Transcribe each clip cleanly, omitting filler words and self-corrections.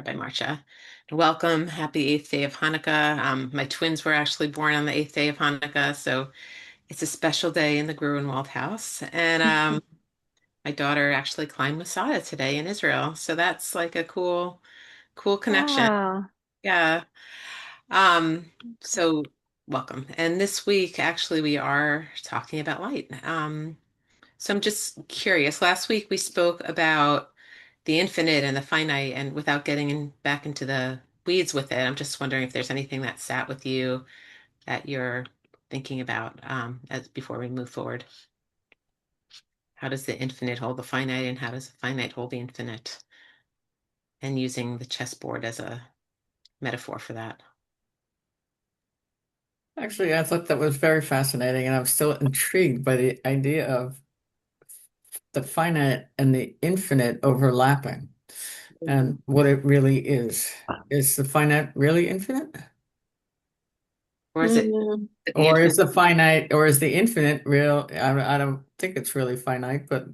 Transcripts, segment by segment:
Rabbi Marcia. Welcome. Happy eighth day of Hanukkah. My twins were actually born on the eighth day of Hanukkah, so it's a special day in the Gruenwald house. And my daughter actually climbed Masada today in Israel, so that's like a cool connection. Wow. Yeah. Um, so welcome. And this week, actually, we are talking about light. So I'm just curious. Last week we spoke about the infinite and the finite, and without getting back into the weeds with it, I'm just wondering if there's anything that sat with you that you're thinking about as before we move forward. How does the infinite hold the finite, and how does the finite hold the infinite? And using the chessboard as a metaphor for that. Actually, I thought that was very fascinating, and I'm still intrigued by the idea of the finite and the infinite overlapping and what it really is. Is the finite really infinite? Or is it Mm, the Or is infinite? the finite, or is the infinite real? I don't think it's really finite, but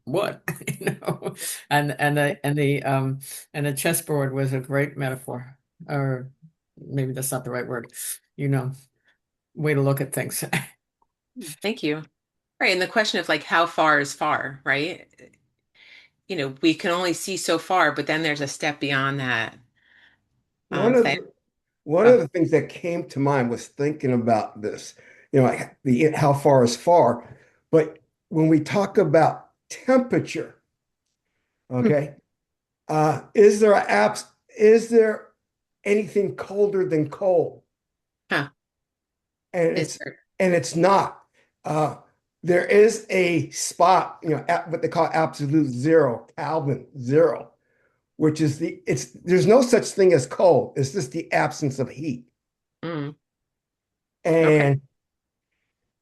what? You know? And the chessboard was a great metaphor, or maybe that's not the right word, you know, way to look at things. Thank you. Right. And the question of like how far is far, right? We can only see so far, but then there's a step beyond that. One of Say, the one of oh, the things that came to mind was thinking about this, like the how far is far. But when we talk about temperature, hmm, okay, is there is there anything colder than cold? huh, And is it's there, and it's not. Uh, there is a spot, at what they call absolute zero, Kelvin zero, which is there's no such thing as cold. It's just the absence of heat. mm, okay. And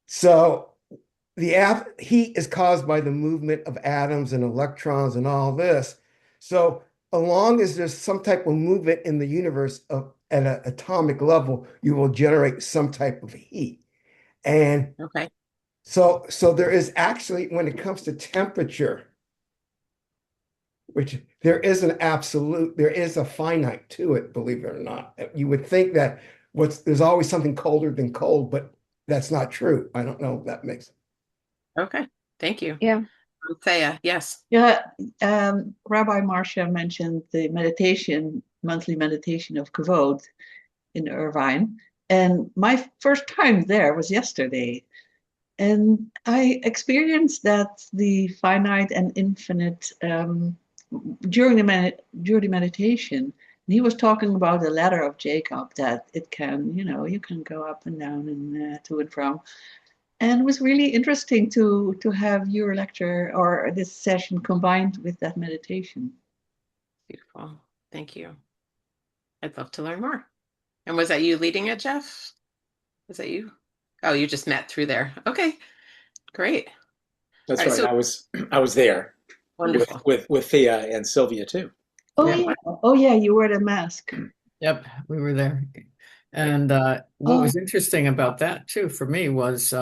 so heat is caused by the movement of atoms and electrons and all this. So, as long as there's some type of movement in the universe at an atomic level, you will generate some type of heat. And Okay. so there is actually, when it comes to temperature, which there is a finite to it, believe it or not. You would think that there's always something colder than cold, but that's not true. I don't know if that makes Okay. Thank you. yeah. Thea, yes. Yeah, Rabbi Marcia mentioned the monthly meditation of Kavod in Irvine. And my first time there was yesterday. And I experienced that the finite and infinite during the meditation. And he was talking about the ladder of Jacob, that it can, you can go up and down and to and from. And it was really interesting to have your lecture or this session combined with that meditation. Beautiful. Thank you. I'd love to learn more. And was that you leading it, Jeff? Was that you? Oh, you just met through there. Okay, great. All That's right, right. so I was there with wonderful. with with Thea and Sylvia too. Oh Yeah. yeah, oh yeah, you wear the mask. Yep, we were there. Great. And what Oh, was interesting about that too for me was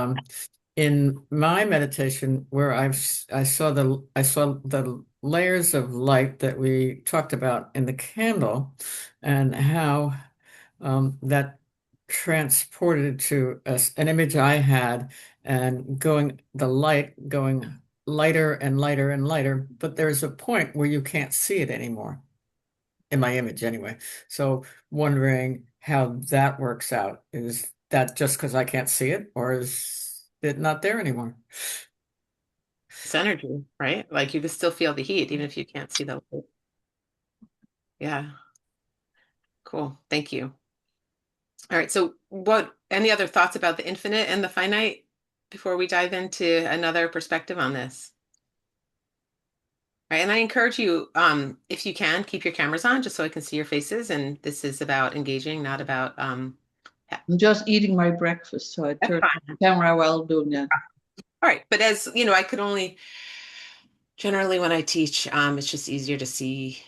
in my meditation where I saw the layers of light that we talked about in the candle and how that transported to an image I had and the light going lighter and lighter and lighter, but there's a point where you can't see it anymore in my image anyway. So wondering how that works out. Is that just because I can't see it, or is it not there anymore? It's energy, right? Like you can still feel the heat even if you can't see the light. Yeah, cool. Thank you. All right, so any other thoughts about the infinite and the finite before we dive into another perspective on this? All right, and I encourage you, if you can, keep your cameras on just so I can see your faces. And this is about engaging, not about I'm just eating my breakfast, so I that's turned fine. on the camera while doing that. All right, but as you know, I could only generally when I teach, it's just easier to see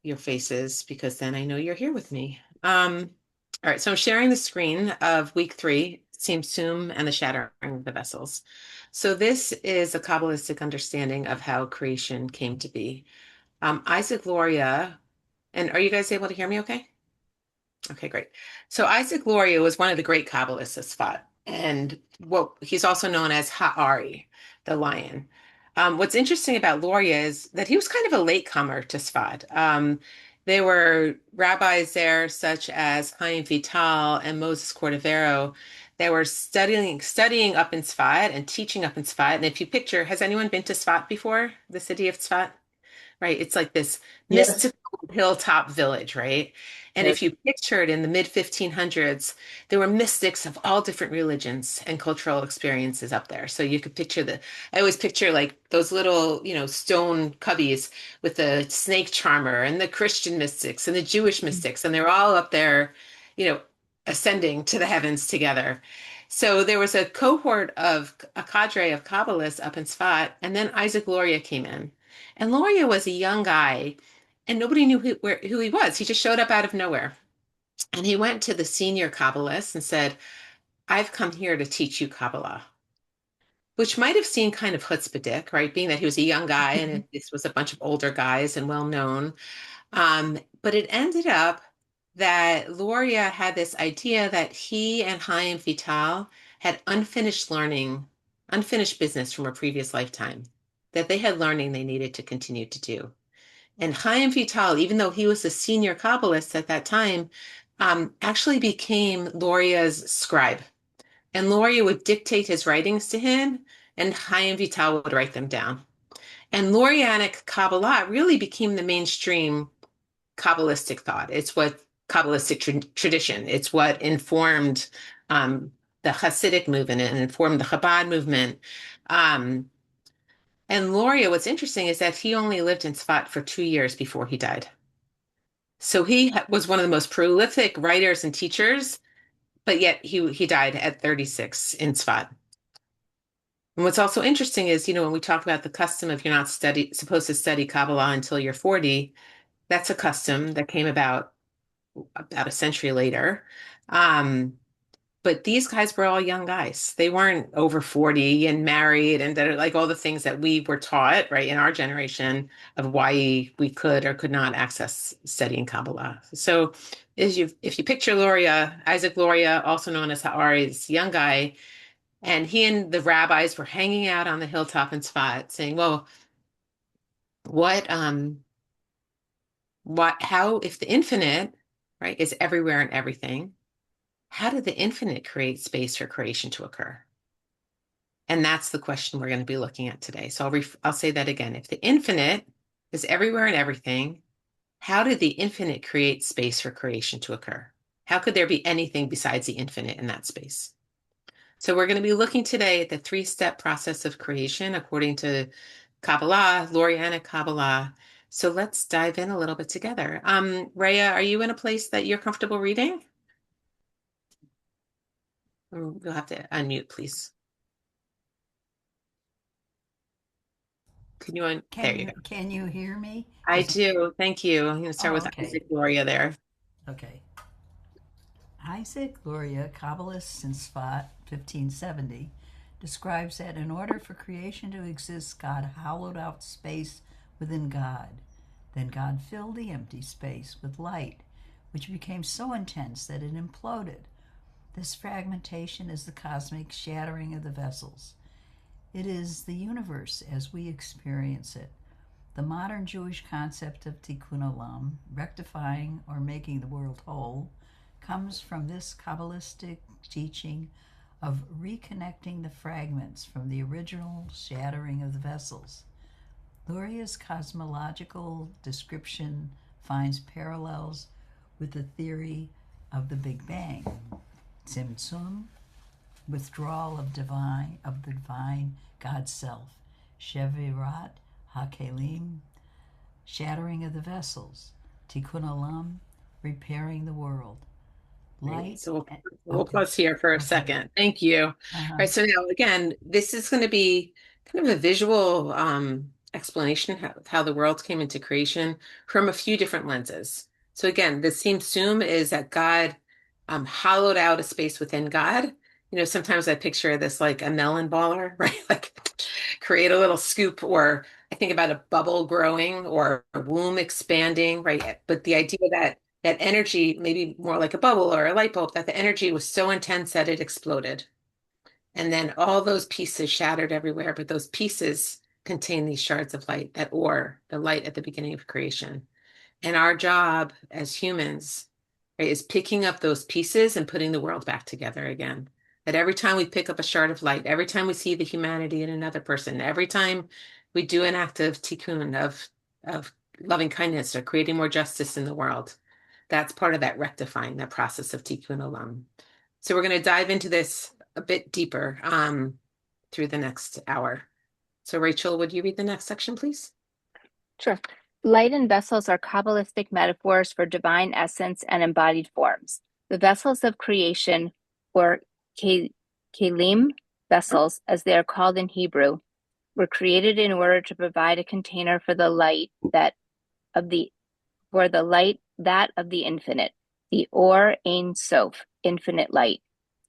your faces because then I know you're here with me. All right, so I'm sharing the screen of week three, Tzimtzum and the Shattering of the Vessels. So this is a Kabbalistic understanding of how creation came to be. Isaac Luria And are you guys able to hear me okay? Okay, great. So Isaac Luria was one of the great Kabbalists of Sfat, and he's also known as Ha'ari, the lion. What's interesting about Luria is that he was kind of a latecomer to Sfat. There were rabbis there, such as Chaim Vital and Moses Cordovero, that were studying up in Sfat and teaching up in Sfat. And if you picture, has anyone been to Sfat before, the city of Sfat? Right? It's like this Yes. mystical hilltop village, right? And Yes. if you picture it in the mid 1500s, there were mystics of all different religions and cultural experiences up there. So you could I always picture like those little, stone cubbies with the snake charmer and the Christian mystics and the Jewish mystics, and they're all up there, you know, ascending to the heavens together. So there was a cadre of Kabbalists up in Sfat, and then Isaac Luria came in. And Loria was a young guy, and nobody knew who he was. He just showed up out of nowhere. And he went to the senior Kabbalist and said, I've come here to teach you Kabbalah, which might have seemed kind of chutzpahdik, right? Being that he was a young guy and this was a bunch of older guys and well known. But it ended up that Loria had this idea that he and Chaim Vital had unfinished business from a previous lifetime, that they had learning they needed to continue to do. And Chaim Vital, even though he was a senior Kabbalist at that time, actually became Loria's scribe. And Loria would dictate his writings to him, and Chaim Vital would write them down. And Lorianic Kabbalah really became the mainstream Kabbalistic thought. It's what Kabbalistic tradition. It's what informed the Hasidic movement and informed the Chabad movement. Um, and Loria, what's interesting is that he only lived in Tzfat for 2 years before he died. So he was one of the most prolific writers and teachers, but yet he died at 36 in Tzfat. And what's also interesting is, when we talk about the custom of you're not supposed to study Kabbalah until you're 40, that's a custom that came about a century later. Um, but these guys were all young guys. They weren't over 40 and married and that are like all the things that we were taught, right, in our generation of why we could or could not access studying Kabbalah. So if you picture Isaac Luria, also known as Ha'ari, this young guy, and he and the rabbis were hanging out on the hilltop in Tzfat saying, well, what how if the infinite, right, is everywhere and everything, how did the infinite create space for creation to occur? And that's the question we're going to be looking at today. So I'll say that again. If the infinite is everywhere and everything, how did the infinite create space for creation to occur? How could there be anything besides the infinite in that space? So we're going to be looking today at the three-step process of creation according to Kabbalah, Lorianic Kabbalah. So let's dive in a little bit together. Rhea, are you in a place that you're comfortable reading? You'll have to unmute, please. Can you there you go. Can you hear me? I do. Thank you. I'm going to start with okay. Isaac Gloria there. Okay. Isaac Luria, Kabbalist in Sfat, 1570, describes that in order for creation to exist, God hollowed out space within God. Then God filled the empty space with light, which became so intense that it imploded. This fragmentation is the cosmic shattering of the vessels. It is the universe as we experience it. The modern Jewish concept of tikkun olam, rectifying or making the world whole, comes from this Kabbalistic teaching of reconnecting the fragments from the original shattering of the vessels. Luria's cosmological description finds parallels with the theory of the Big Bang. Tzimtzum, withdrawal of the divine God's self. Shevirat HaKelim, shattering of the vessels. Tikkun olam, repairing the world. Light. So we'll pause here for a second. Thank you. All right. So now, again, this is going to be kind of a visual explanation of how the world came into creation from a few different lenses. So again, the Tzimtzum is that God hollowed out a space within God. Sometimes I picture this like a melon baller, right? Like create a little scoop or I think about a bubble growing or a womb expanding, right? But the idea that that energy, maybe more like a bubble or a light bulb, that the energy was so intense that it exploded. And then all those pieces shattered everywhere, but those pieces contain these shards of light, that ore, the light at the beginning of creation. And our job as humans, right, is picking up those pieces and putting the world back together again. That every time we pick up a shard of light, every time we see the humanity in another person, every time we do an act of tikkun, of loving kindness or creating more justice in the world, that's part of that rectifying, that process of tikkun olam. So we're going to dive into this a bit deeper through the next hour. So Rachel, would you read the next section, please? Sure. Light and vessels are Kabbalistic metaphors for divine essence and embodied forms. The vessels of creation, or kelim, vessels, as they are called in Hebrew, were created in order to provide a container for the light that of the infinite, the Or Ein Sof, infinite light.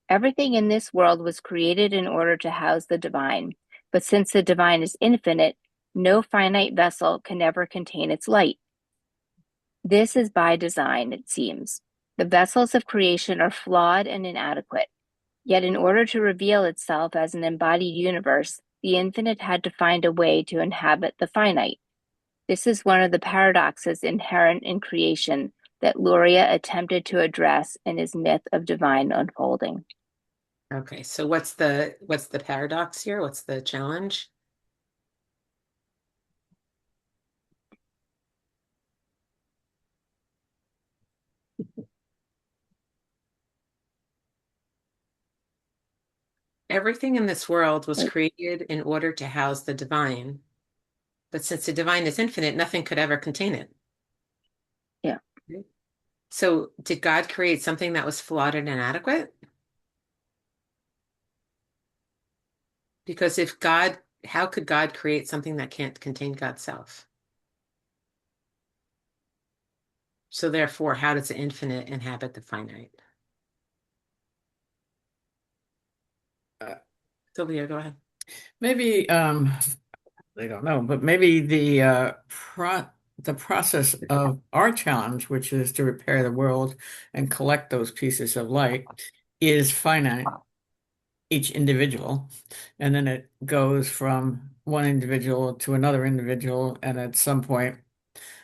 Everything in this world was created in order to house the divine, but since the divine is infinite, no finite vessel can ever contain its light. This is by design, it seems. The vessels of creation are flawed and inadequate. Yet in order to reveal itself as an embodied universe, the infinite had to find a way to inhabit the finite. This is one of the paradoxes inherent in creation that Luria attempted to address in his myth of divine unfolding. Okay, so what's the paradox here? What's the challenge? Everything in this world was created in order to house the divine. But since the divine is infinite, nothing could ever contain it. Yeah. So did God create something that was flawed and inadequate? Because if God, how could God create something that can't contain God's self? So therefore, how does the infinite inhabit the finite? Sylvia, go ahead. Maybe I don't know, but maybe the process of our challenge, which is to repair the world and collect those pieces of light, is finite, each individual, and then it goes from one individual to another individual, and at some point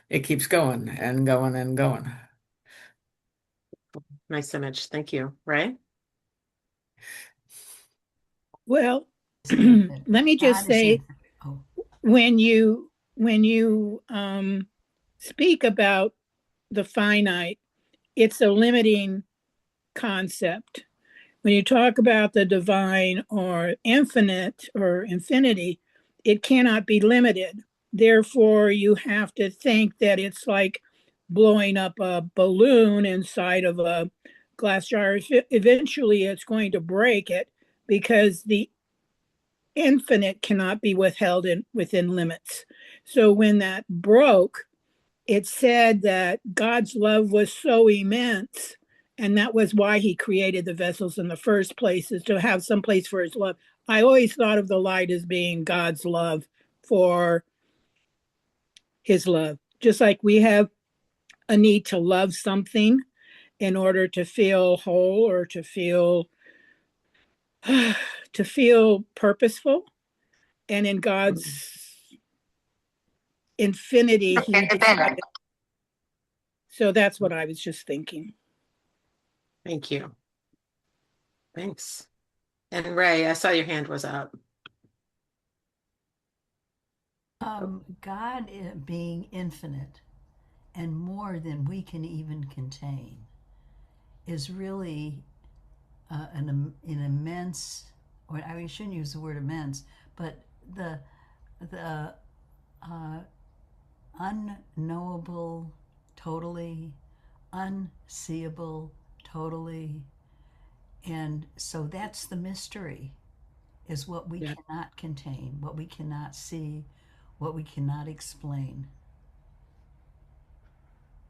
it keeps going and going and going. Nice image. Thank you. Ray? Well, Isn't it that let me just God is say, oh, when you speak about the finite, it's a limiting concept. When you talk about the divine or infinite or infinity, it cannot be limited. Therefore, you have to think that it's like blowing up a balloon inside of a glass jar. Eventually, it's going to break it because the infinite cannot be withheld within limits. So when that broke, it said that God's love was so immense, and that was why he created the vessels in the first place, is to have some place for his love. I always thought of the light as being God's love for his love. Just like we have a need to love something in order to feel whole or to feel purposeful. And in God's infinity, he decided. So that's what I was just thinking. Thank you. Thanks. And Ray, I saw your hand was up. God being infinite and more than we can even contain is really an immense, or I shouldn't use the word immense, but the unknowable totally, unseeable totally. And so that's the mystery, is what we cannot contain, what we cannot see, what we cannot explain.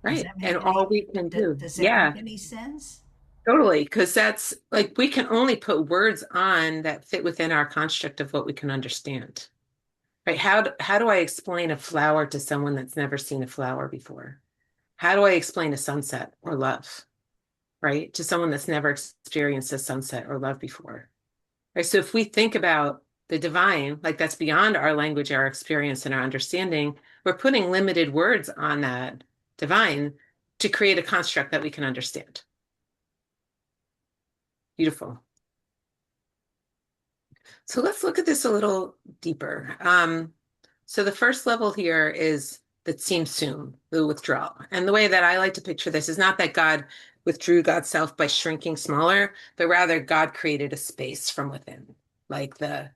Right. And all we can do. Does that Yeah, make any sense? totally. Because that's like we can only put words on that fit within our construct of what we can understand. right? How do I explain a flower to someone that's never seen a flower before? How do I explain a sunset or love, right? To someone that's never experienced a sunset or love before. Right? So if we think about the divine, like that's beyond our language, our experience, and our understanding, we're putting limited words on that divine to create a construct that we can understand. Beautiful. So let's look at this a little deeper. So the first level here is the Tzimtzum, the withdrawal. And the way that I like to picture this is not that God withdrew God's self by shrinking smaller, but rather God created a space from within, like the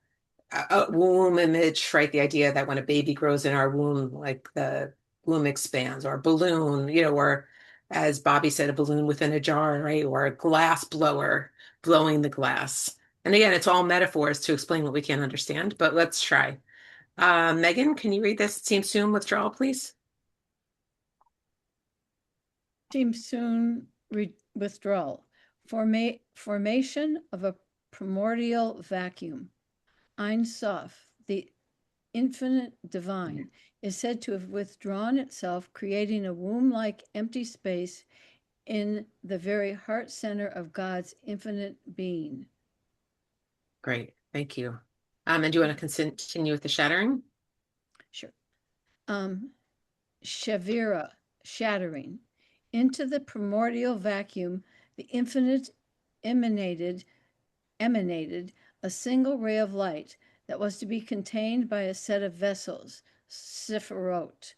womb image, right? The idea that when a baby grows in our womb, like the womb expands, or a balloon, or as Bobby said, a balloon within a jar, right? Or a glass blower blowing the glass. And again, it's all metaphors to explain what we can't understand, but let's try. Megan, can you read this Tzimtzum withdrawal, please? Tzimtzum withdrawal. Formation of a primordial vacuum. Ein Sof, the infinite divine, is said to have withdrawn itself, creating a womb-like empty space in the very heart center of God's infinite being. Great, thank you. And do you want to continue with the shattering? Sure. Shavira, shattering. Into the primordial vacuum, the infinite emanated a single ray of light that was to be contained by a set of vessels, sephirot,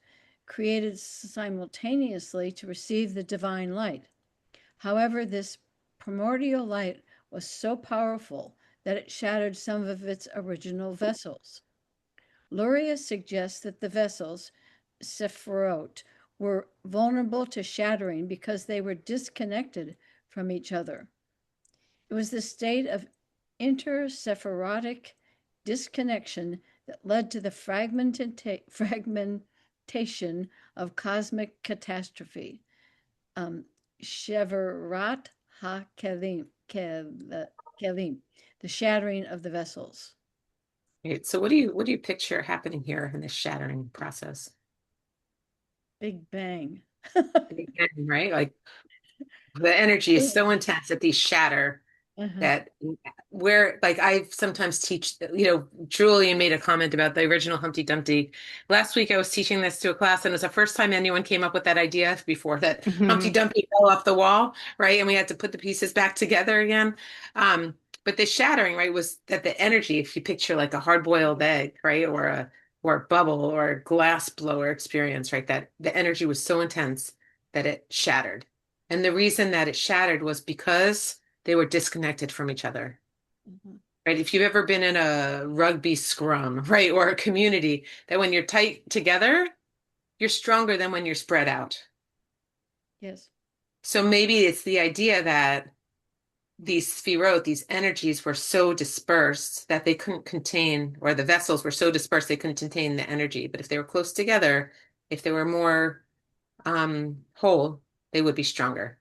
created simultaneously to receive the divine light. However, this primordial light was so powerful that it shattered some of its original vessels. Luria suggests that the vessels, sephirot, were vulnerable to shattering because they were disconnected from each other. It was the state of intersephirotic disconnection that led to the fragmentation of cosmic catastrophe. Shevarat ha-kelim, the shattering of the vessels. Right. So what do you picture happening here in this shattering process? Big bang. Big bang, right? Like the energy is so intense that these shatter. That where like I sometimes teach, Julian made a comment about the original Humpty Dumpty. Last week I was teaching this to a class, and it was the first time anyone came up with that idea before that Humpty Dumpty fell off the wall, right? And we had to put the pieces back together again. But the shattering, right, was that the energy, if you picture like a hard-boiled egg, right, or a bubble or a glass blower experience, right, that the energy was so intense that it shattered. And the reason that it shattered was because they were disconnected from each other. Right? If you've ever been in a rugby scrum, right, or a community, that when you're tight together, you're stronger than when you're spread out. Yes. So maybe it's the idea that these sphirot, these energies were so dispersed that they couldn't contain, or the vessels were so dispersed they couldn't contain the energy. But if they were close together, if they were more whole, they would be stronger.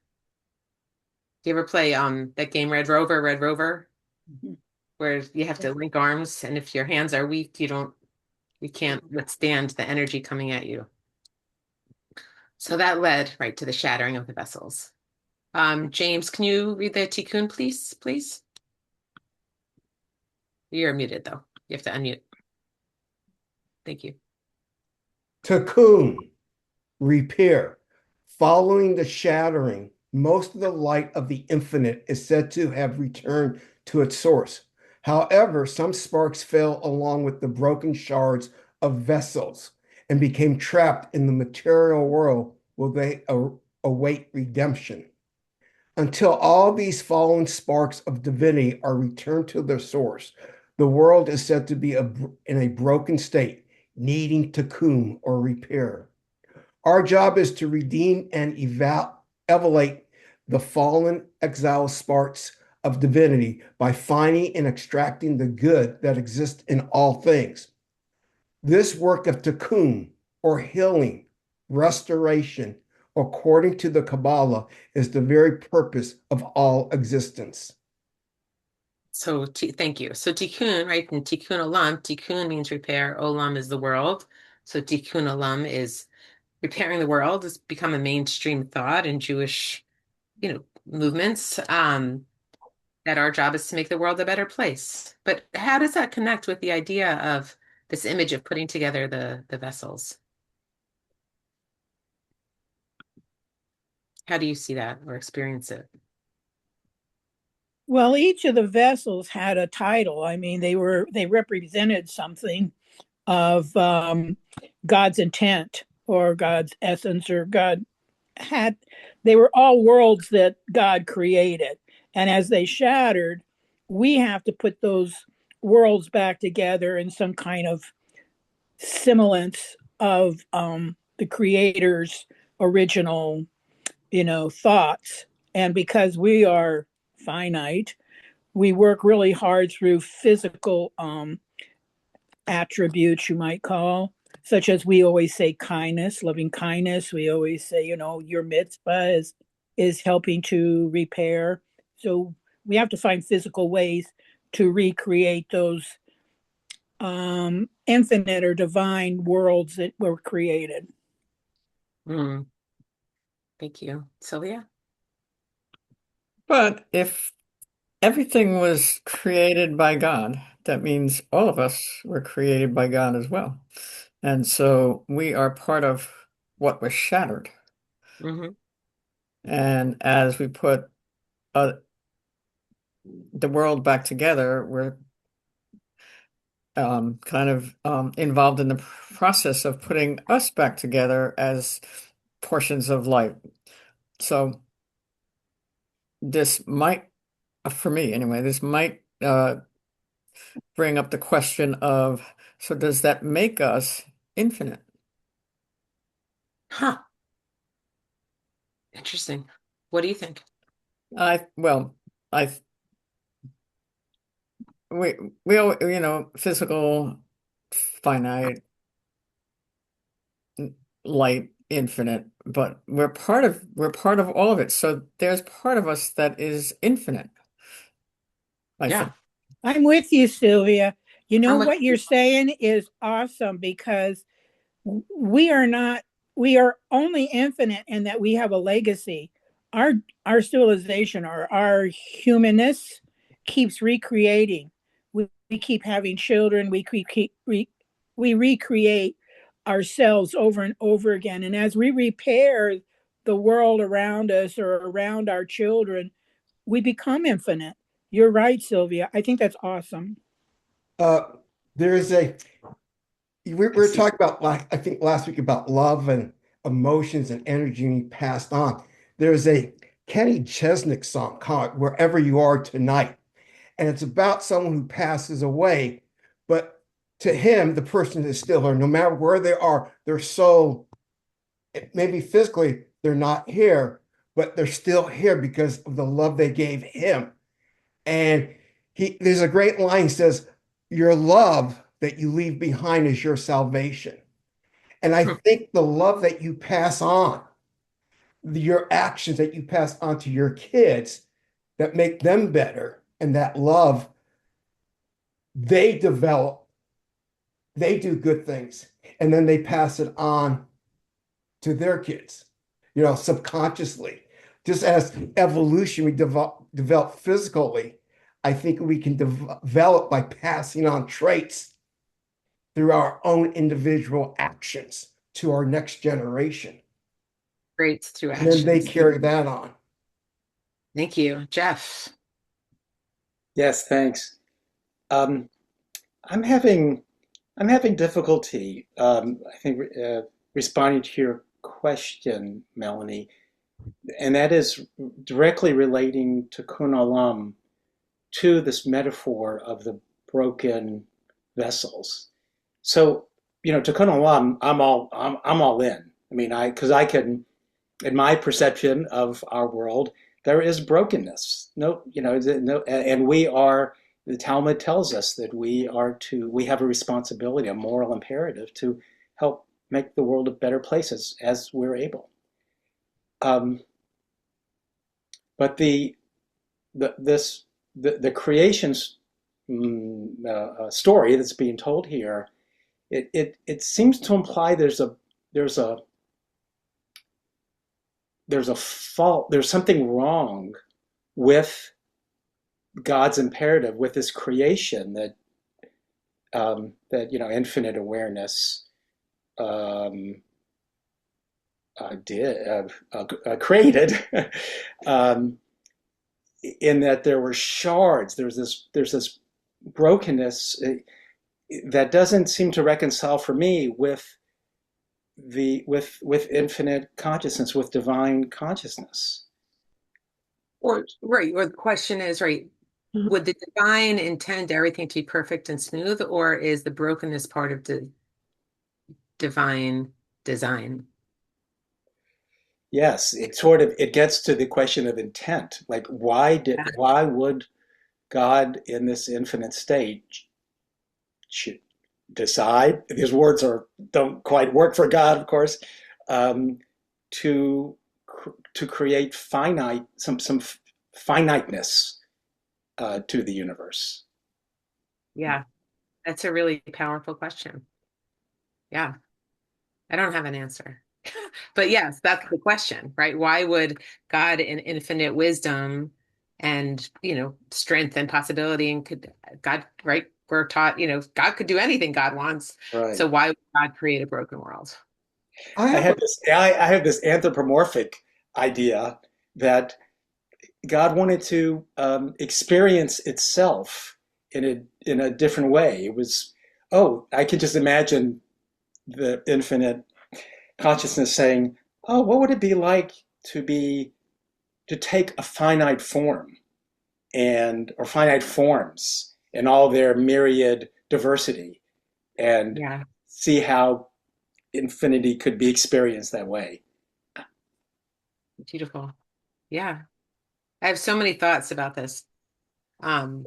Do you ever play that game Red Rover, where you have to link arms, and if your hands are weak, you can't withstand the energy coming at you. So that led right to the shattering of the vessels. James, can you read the tikkun, please? You're muted though. You have to unmute. Thank you. Tikkun, repair. Following the shattering, most of the light of the infinite is said to have returned to its source. However, some sparks fell along with the broken shards of vessels and became trapped in the material world where they await redemption. Until all these fallen sparks of divinity are returned to their source, the world is said to be in a broken state, needing tikkun or repair. Our job is to redeem and elevate the fallen exiled sparks of divinity by finding and extracting the good that exists in all things. This work of tikkun, or healing, restoration, according to the Kabbalah, is the very purpose of all existence. So thank you. So tikkun, right? And tikkun olam, tikkun means repair. Olam is the world. So tikkun olam is repairing the world. It's become a mainstream thought in Jewish, movements. That our job is to make the world a better place. But how does that connect with the idea of this image of putting together the vessels? How do you see that or experience it? Well, each of the vessels had a title. I mean, they represented something of God's intent or God's essence, or God had, they were all worlds that God created. And as they shattered, we have to put those worlds back together in some kind of semblance of the creator's original, thoughts. And because we are finite, we work really hard through physical attributes, you might call, such as we always say kindness, loving kindness. We always say, your mitzvah is helping to repair. So we have to find physical ways to recreate those infinite or divine worlds that were created. Mm, thank you. Sylvia? But if everything was created by God, that means all of us were created by God as well. And so we are part of what was shattered. Hmm. And as we put the world back together, we're kind of involved in the process of putting us back together as portions of light. So this might, for me anyway, this might bring up the question of, so does that make us infinite? Huh. Interesting. What do you think? Well, I we we all, physical, finite, light, infinite, but we're part of all of it. So there's part of us that is infinite, I Yeah, think. I'm with you, Sylvia. I'm with What you're you. saying is awesome, because we are not, we are only infinite in that we have a legacy. Our civilization, or our humanness, keeps recreating. We keep having children. We recreate ourselves over and over again. And as we repair the world around us or around our children, we become infinite. You're right, Sylvia. I think that's awesome. Uh, there is a we I were see. talking about, like, I think last week, about love and emotions and energy being passed on. There's a Kenny Chesnick song called "Wherever You Are Tonight," and it's about someone who passes away, but to him, the person is still here, no matter where they are. Their soul, maybe physically, they're not here, but they're still here because of the love they gave him. And there's a great line. He says, "Your love that you leave behind is your salvation." And I Hmm. think the love that you pass on, your actions that you pass on to your kids that make them better, and that love, they develop, they do good things, and then they pass it on to their kids, subconsciously. Just as evolution, we develop physically, I think we can develop by passing on traits through our own individual actions to our next generation. Great through And then they actions. carry that on. Thank you. Jeff. Yes, thanks. Um, I'm having I'm having difficulty, I think, responding to your question, Melanie, and that is directly relating to Kun Olam, to this metaphor of the broken vessels. So, Tikkun Olam, I'm all in. I mean, because I can, in my perception of our world, there is brokenness. No, no, and we are. The Talmud tells us that we have a responsibility, a moral imperative to help make the world a better place as we're able. Um, but this the creation's story that's being told here, it seems to imply there's a there's a fault, there's something wrong with God's imperative, with this creation that infinite awareness um, created, um, in that there were shards. There's this brokenness that doesn't seem to reconcile for me with with infinite consciousness, with divine consciousness. Or right, or the question is, right, would the divine intend everything to be perfect and smooth, or is the brokenness part of the divine design? Yes, it gets to the question of intent. Like, why would God in this infinite state should decide? These words don't quite work for God, of course. Um, to to create some finiteness to the universe. Yeah, that's a really powerful question. Yeah, I don't have an answer. But yes, that's the question, right? Why would God in infinite wisdom and, strength and possibility and could God, right? We're taught, God could do anything God wants. Right. So why would God create a broken world? I have a, I have this anthropomorphic idea that God wanted to experience itself in a different way. It was, oh, I can just imagine the infinite consciousness saying, oh, what would it be like to be to take a finite form or finite forms in all their myriad diversity and Yeah, see how infinity could be experienced that way. beautiful. Yeah. I have so many thoughts about this. Um,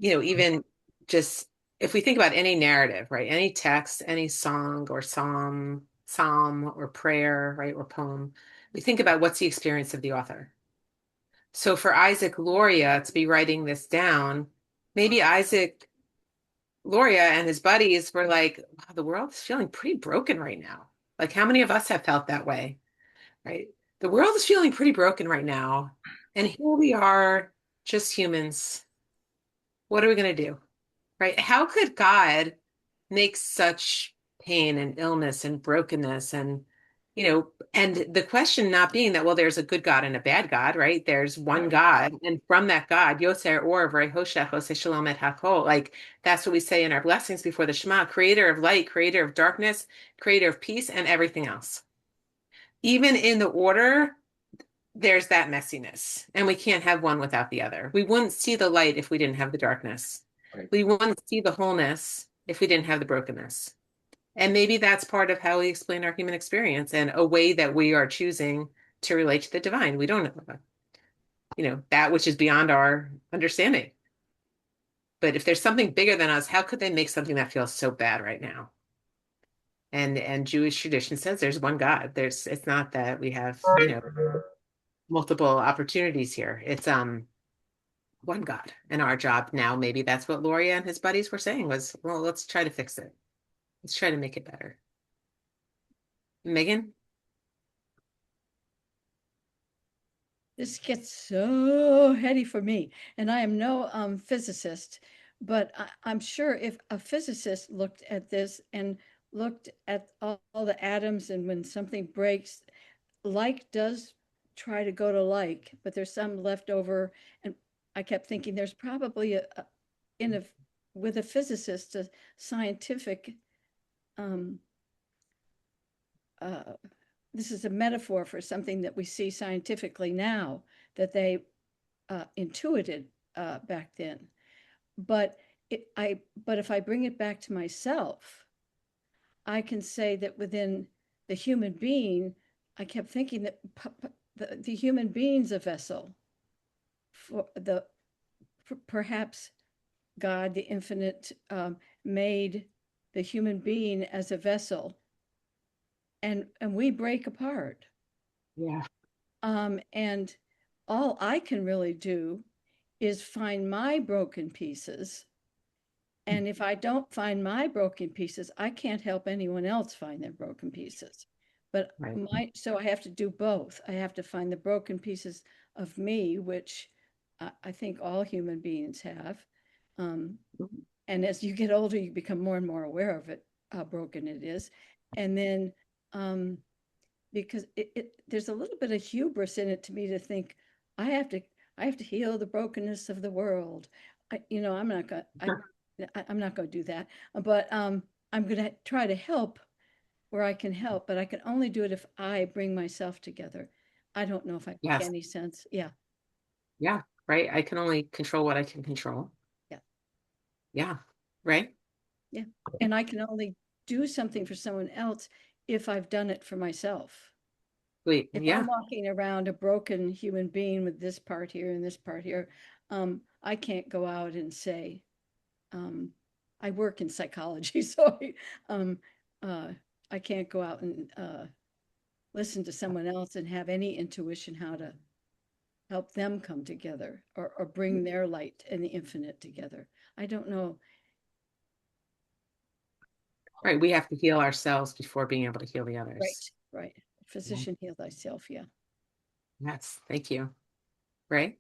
even just if we think about any narrative, right? Any text, any song or psalm or prayer, right? Or poem, we think about what's the experience of the author. So for Isaac Luria to be writing this down, maybe Isaac Luria and his buddies were like, wow, the world is feeling pretty broken right now. Like, how many of us have felt that way, right? The world is feeling pretty broken right now. And here we are, just humans. What are we going to do? Right? How could God make such pain and illness and brokenness and the question not being that, well, there's a good God and a bad God, right? There's one God, and from that God, Yoser Or V'Hoshech Oseh Shalom Et Hakol, like that's what we say in our blessings before the Shema, creator of light, creator of darkness, creator of peace, and everything else. Even in the order, there's that messiness, and we can't have one without the other. We wouldn't see the light if we didn't have the darkness. Right. We wouldn't see the wholeness if we didn't have the brokenness. And maybe that's part of how we explain our human experience and a way that we are choosing to relate to the divine. We don't know, that which is beyond our understanding. But if there's something bigger than us, how could they make something that feels so bad right now? And Jewish tradition says there's one God. It's not that we have, multiple opportunities here. It's one God. And our job now, maybe that's what Loria and his buddies were saying was, well, let's try to fix it. Let's try to make it better. Megan? This gets so heady for me, and I am no physicist, but I'm sure if a physicist looked at this and looked at all the atoms, and when something breaks, like does try to go to like, but there's some left over. And I kept thinking there's probably in a with a physicist a scientific um, uh, this is a metaphor for something that we see scientifically now that they intuited back then. But but if I bring it back to myself, I can say that within the human being, I kept thinking that the human being's a vessel for perhaps God, the infinite, made the human being as a vessel, and we break apart. Yeah. And all I can really do is find my broken pieces. And if I don't find my broken pieces, I can't help anyone else find their broken pieces. But Right. so I have to do both. I have to find the broken pieces of me, which I think all human beings have. And as you get older, you become more and more aware of it, how broken it is. And then because there's a little bit of hubris in it to me to think I have to I have to heal the brokenness of the world. I'm not gonna I'm not gonna do that, but I'm gonna try to help where I can help, but I can only do it if I bring myself together. I don't know if I make Yes. any sense. Yeah, Yeah. Right. I can only control what I can control. yeah, Yeah. Right. yeah. And I can only do something for someone else if I've done it for myself. Wait. If Yeah. I'm walking around a broken human being with this part here and this part here, I can't go out and say, I work in psychology, so um, uh, I can't go out and listen to someone else and have any intuition how to help them come together or bring their light and the infinite together. I don't know. Right. We have to heal ourselves before being able to heal the others. Right, right. Yeah. Physician, heal thyself. Yeah. Yes. Thank you. Right.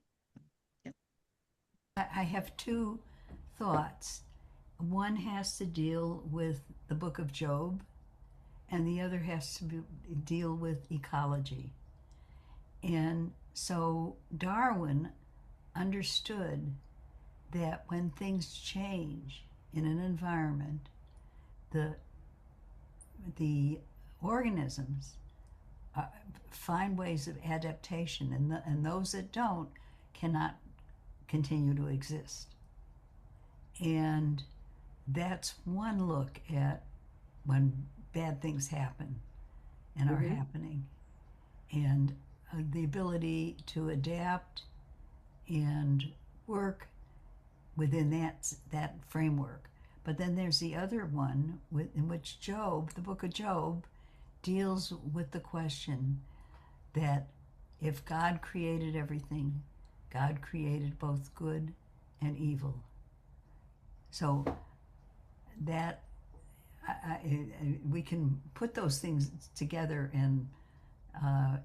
Yeah. I have two thoughts. One has to deal with the book of Job, and the other has to deal with ecology. And so Darwin understood that when things change in an environment, the the organisms find ways of adaptation, and those that don't cannot continue to exist. And that's one look at when bad things happen and are happening, and the ability to adapt and work within that framework. But then there's the other one in which Job, the book of Job, deals with the question that if God created everything, God created both good and evil. So that we can put those things together, and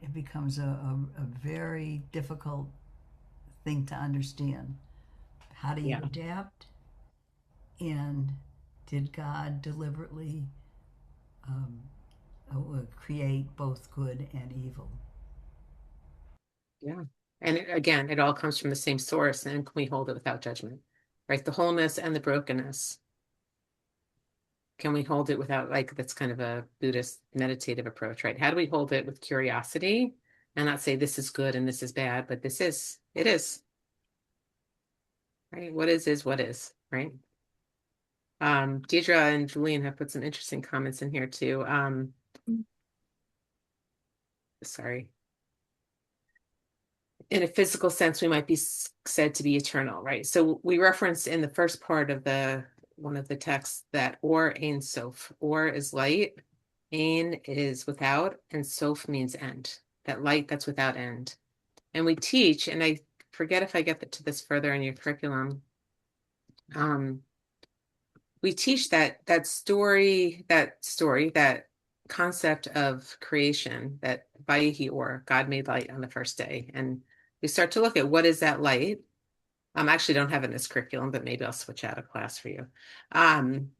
it becomes a very difficult thing to understand. How do you Yeah. adapt? And did God deliberately um, create both good and evil? Yeah. And again, it all comes from the same source. And can we hold it without judgment? Right. The wholeness and the brokenness. Can we hold it without, like, that's kind of a Buddhist meditative approach, right? How do we hold it with curiosity and not say this is good and this is bad, but it is, right? What is what is, right? Deidre and Julian have put some interesting comments in here too. Sorry. In a physical sense, we might be said to be eternal, right? So we referenced in the first part of one of the texts that or ein sof. Or is light, ein is without, and sof means end. That light that's without end. And we teach, and I forget if I get to this further in your curriculum. We teach that concept of creation, that Vayihi, or God made light on the first day. And we start to look at what is that light. I actually don't have it in this curriculum, but maybe I'll switch out a class for you. Um,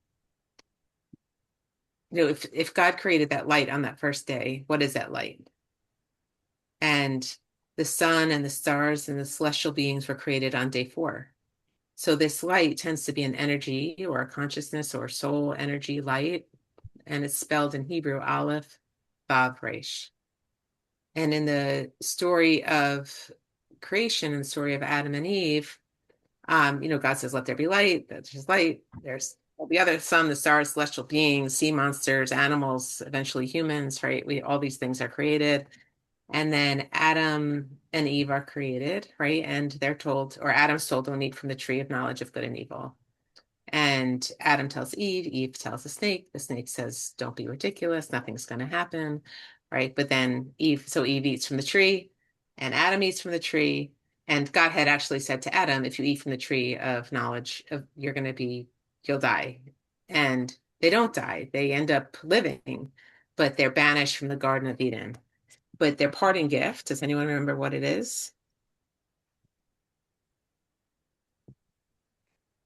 if God created that light on that first day, what is that light? And the sun and the stars and the celestial beings were created on day 4. So this light tends to be an energy or a consciousness or soul energy light, and it's spelled in Hebrew Aleph Vav Resh. And in the story of creation, in the story of Adam and Eve, God says, "Let there be light." There's light. There's all the other sun, the stars, celestial beings, sea monsters, animals, eventually humans. Right? All these things are created, and then Adam and Eve are created. Right? And they're told, or Adam's told, "Don't eat from the tree of knowledge of good and evil." And Adam tells Eve, Eve tells the snake says, "Don't be ridiculous, nothing's going to happen." Right. But then Eve eats from the tree, and Adam eats from the tree. And God had actually said to Adam, if you eat from the tree of knowledge of you'll die. And they don't die. They end up living, but they're banished from the Garden of Eden. But their parting gift, does anyone remember what it is?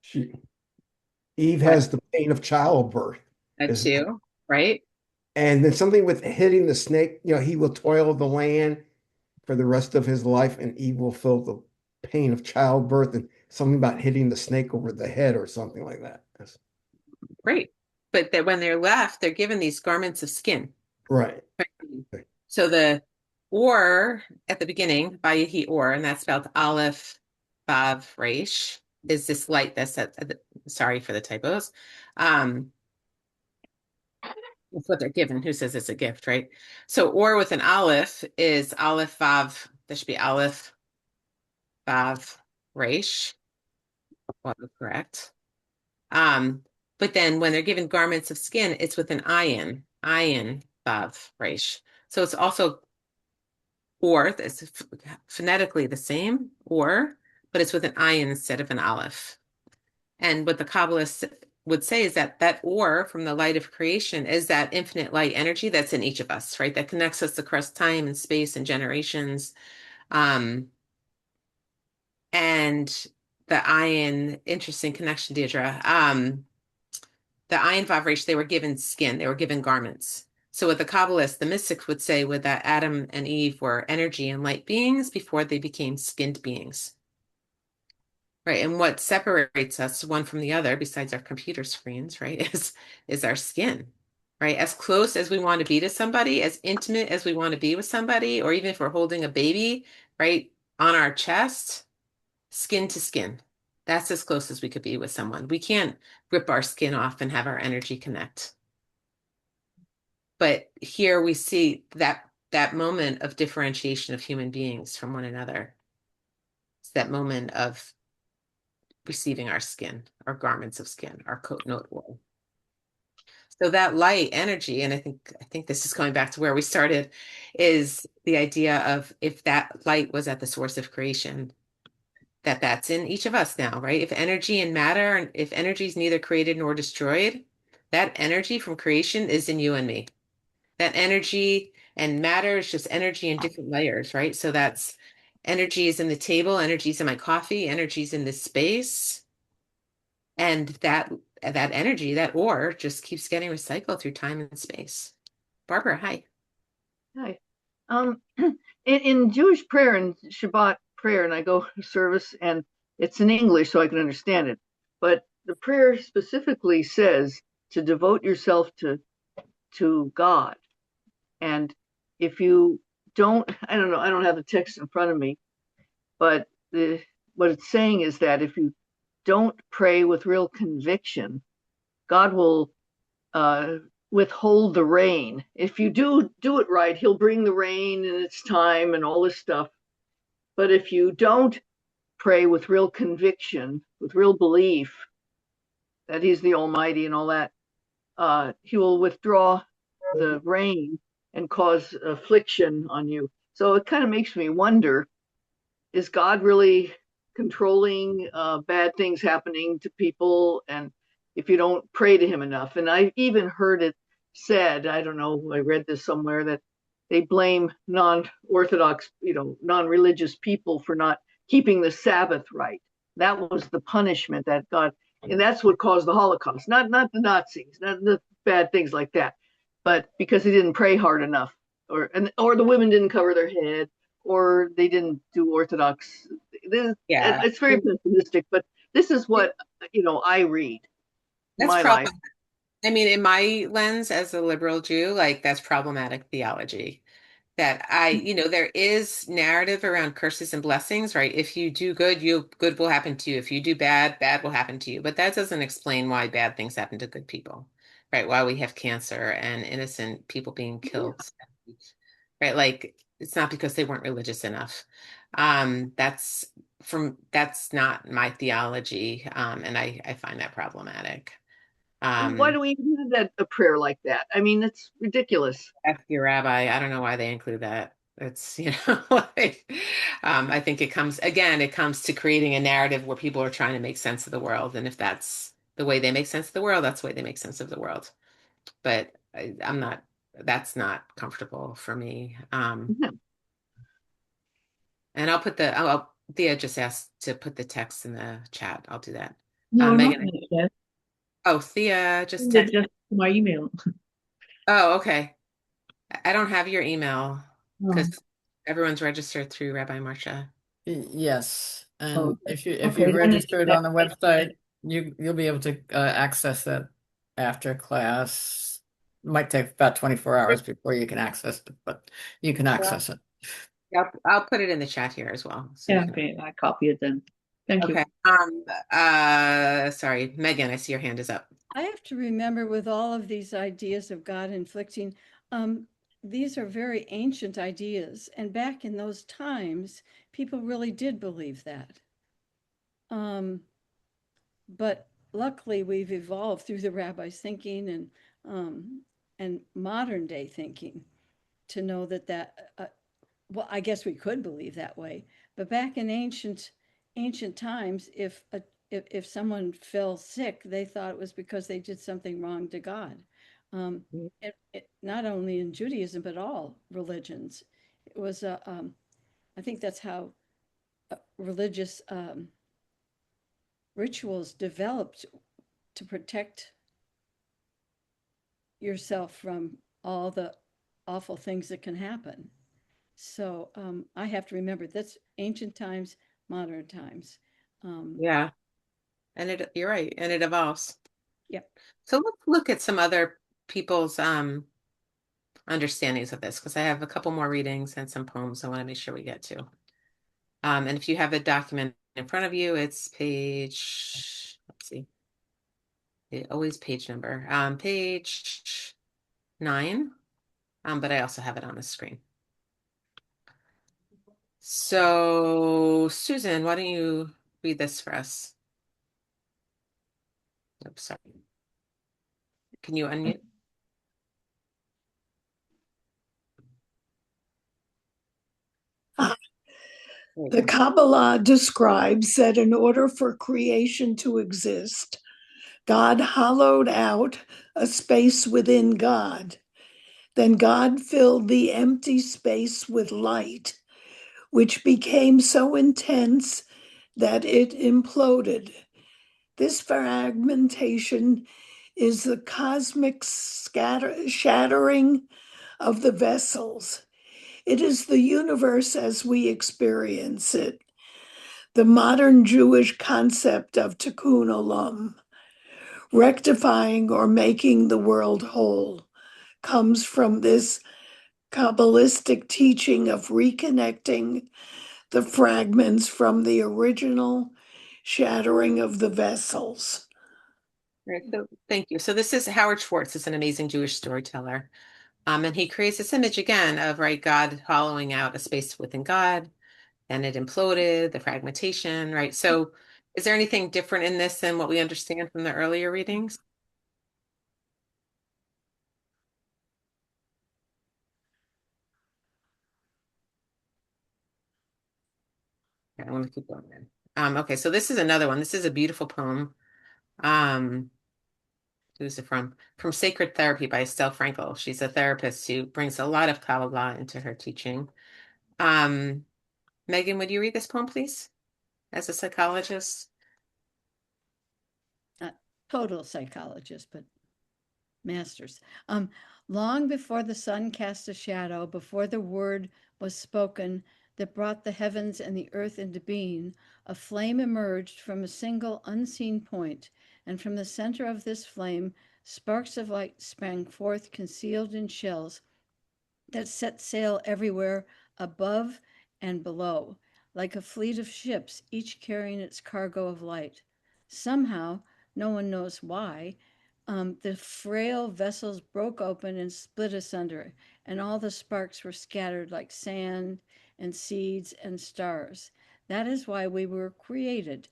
She, Eve What? has the pain of childbirth. That Is too, right? And then something with hitting the snake, he will toil the land for the rest of his life, and Eve will feel the pain of childbirth, and something about hitting the snake over the head or something like that. Great. But that when they're left, they're given these garments of skin. Right. So the or at the beginning, Vayihi or, and that's spelled Aleph Vav Resh, is this light that's sorry for the typos. Um, That's what they're given. Who says it's a gift, right? So or with an Aleph is Aleph Vav. There should be Aleph Vav Resh. Well, correct. Um, but then when they're given garments of skin, it's with an ayin Vav Resh. So it's also or, it's phonetically the same, or, but it's with an ayin instead of an aleph. And what the Kabbalists would say is that that or from the light of creation is that infinite light energy that's in each of us, right? That connects us across time and space and generations. Um, and the ayin, interesting connection, Deirdre. The ayin vibration, they were given skin, they were given garments. So what the Kabbalists, the mystics would say was that Adam and Eve were energy and light beings before they became skinned beings. Right. And what separates us one from the other, besides our computer screens, right, is our skin. Right. As close as we want to be to somebody, as intimate as we want to be with somebody, or even if we're holding a baby, right, on our chest, skin to skin. That's as close as we could be with someone. We can't rip our skin off and have our energy connect. But here we see that moment of differentiation of human beings from one another. It's that moment of receiving our skin, our garments of skin, our coat note wool. So that light energy, and I think this is going back to where we started, is the idea of if that light was at the source of creation, that's in each of us now, right? If energy and matter, and if energy is neither created nor destroyed, that energy from creation is in you and me. That energy and matter is just energy in different layers, right? So that's energy is in the table, energy is in my coffee, energy is in this space. And that energy, that ore, just keeps getting recycled through time and space. Barbara, hi. Hi. In Jewish prayer and Shabbat prayer, and I go to service, and it's in English so I can understand it. But the prayer specifically says to devote yourself to God. And if you don't, I don't know, I don't have the text in front of me, but what it's saying is that if you don't pray with real conviction, God will withhold the rain. If you do it right, He'll bring the rain in its time and all this stuff. But if you don't pray with real conviction, with real belief that He's the Almighty and all that, He will withdraw the rain and cause affliction on you. So it kind of makes me wonder, is God really controlling bad things happening to people? And if you don't pray to Him enough, and I even heard it said, I don't know, I read this somewhere, that they blame non-Orthodox, non-religious people for not keeping the Sabbath right. That was the punishment that God, and that's what caused the Holocaust. Not the Nazis, not the bad things like that, but because they didn't pray hard enough, or the women didn't cover their head, or they didn't do Orthodox. Yeah, It's very pessimistic, but this is what I read in that's my life. problem. I mean, in my lens as a liberal Jew, like that's problematic theology. That there is narrative around curses and blessings, right? If you do good, good will happen to you. If you do bad, bad will happen to you. But that doesn't explain why bad things happen to good people, right? Why we have cancer and innocent people being killed, right? Like it's not because they weren't religious enough. That's not my theology, and I find that problematic. Why Um, do we even have a prayer like that? I mean, it's ridiculous. Ask your rabbi. I don't know why they include that. It's, like, I think it comes to creating a narrative where people are trying to make sense of the world. And if that's the way they make sense of the world, that's the way they make sense of the world. But I'm not, that's not comfortable for me. No, And Thea just asked to put the text in the chat. I'll do that. no, not Megan, yet. oh, Thea just Send it text. just to my email. Oh, okay. I don't have your email because Oh, everyone's registered through Rabbi Marsha. Yes, oh, and if okay. you've Then it's registered that. on the website, you'll be able to access it after class. Might take about 24 hours before you can access it, but you can access it. Yep, I'll put it in the chat here as well, so you Yeah, can. okay, I copy it then. Thank you. Okay. Sorry, Megan, I see your hand is up. I have to remember with all of these ideas of God inflicting, these are very ancient ideas. And back in those times, people really did believe that. But luckily, we've evolved through the rabbis' thinking and modern day thinking to know that well, I guess we could believe that way. But back in ancient times, if someone fell sick, they thought it was because they did something wrong to God. Not only in Judaism but all religions. It was I think that's how religious rituals developed to protect yourself from all the awful things that can happen. So I have to remember that's ancient times, modern times. Yeah, and you're right, and it evolves. Yep. So let's look at some other people's understandings of this because I have a couple more readings and some poems I want to make sure we get to. And if you have a document in front of you, it's page, let's see, always page number, page 9. But I also have it on the screen. So, Susan, why don't you read this for us? Oops, sorry. Can you unmute? The Kabbalah describes that in order for creation to exist, God hollowed out a space within God. Then God filled the empty space with light, which became so intense that it imploded. This fragmentation is the cosmic shattering of the vessels. It is the universe as we experience it. The modern Jewish concept of tikkun olam, rectifying or making the world whole, comes from this Kabbalistic teaching of reconnecting the fragments from the original shattering of the vessels. Right, so thank you. So this is Howard Schwartz, is an amazing Jewish storyteller. And he creates this image again of, right, God hollowing out a space within God, and it imploded, the fragmentation, right? So is there anything different in this than what we understand from the earlier readings? Okay, I want to keep going then. Okay, so this is another one. This is a beautiful poem. Um, who's it from? From Sacred Therapy by Estelle Frankel. She's a therapist who brings a lot of Kabbalah into her teaching. Um, Megan, would you read this poem, please, as a psychologist? Not total psychologist, but masters. Long before the sun cast a shadow, before the word was spoken that brought the heavens and the earth into being, a flame emerged from a single unseen point, and from the center of this flame, sparks of light sprang forth, concealed in shells that set sail everywhere above and below, like a fleet of ships, each carrying its cargo of light. Somehow, no one knows why, the frail vessels broke open and split asunder, and all the sparks were scattered like sand and seeds and stars. That is why we were created,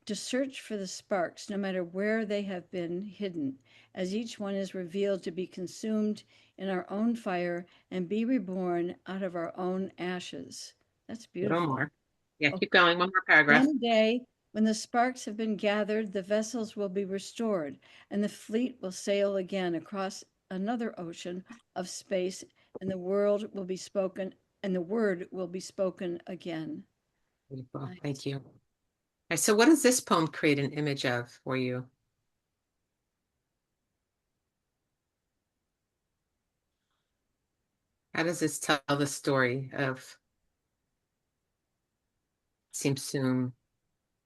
to search for the sparks, no matter where they have been hidden, as each one is revealed to be consumed in our own fire and be reborn out of our own ashes. That's A little beautiful. more. Yeah, keep going. One more paragraph. One day, when the sparks have been gathered, the vessels will be restored, and the fleet will sail again across another ocean of space, and the world will be spoken, and the word will be spoken again. Beautiful. Nice. Thank you. All right, so what does this poem create an image of for you? How does this tell the story of Tzimtzum?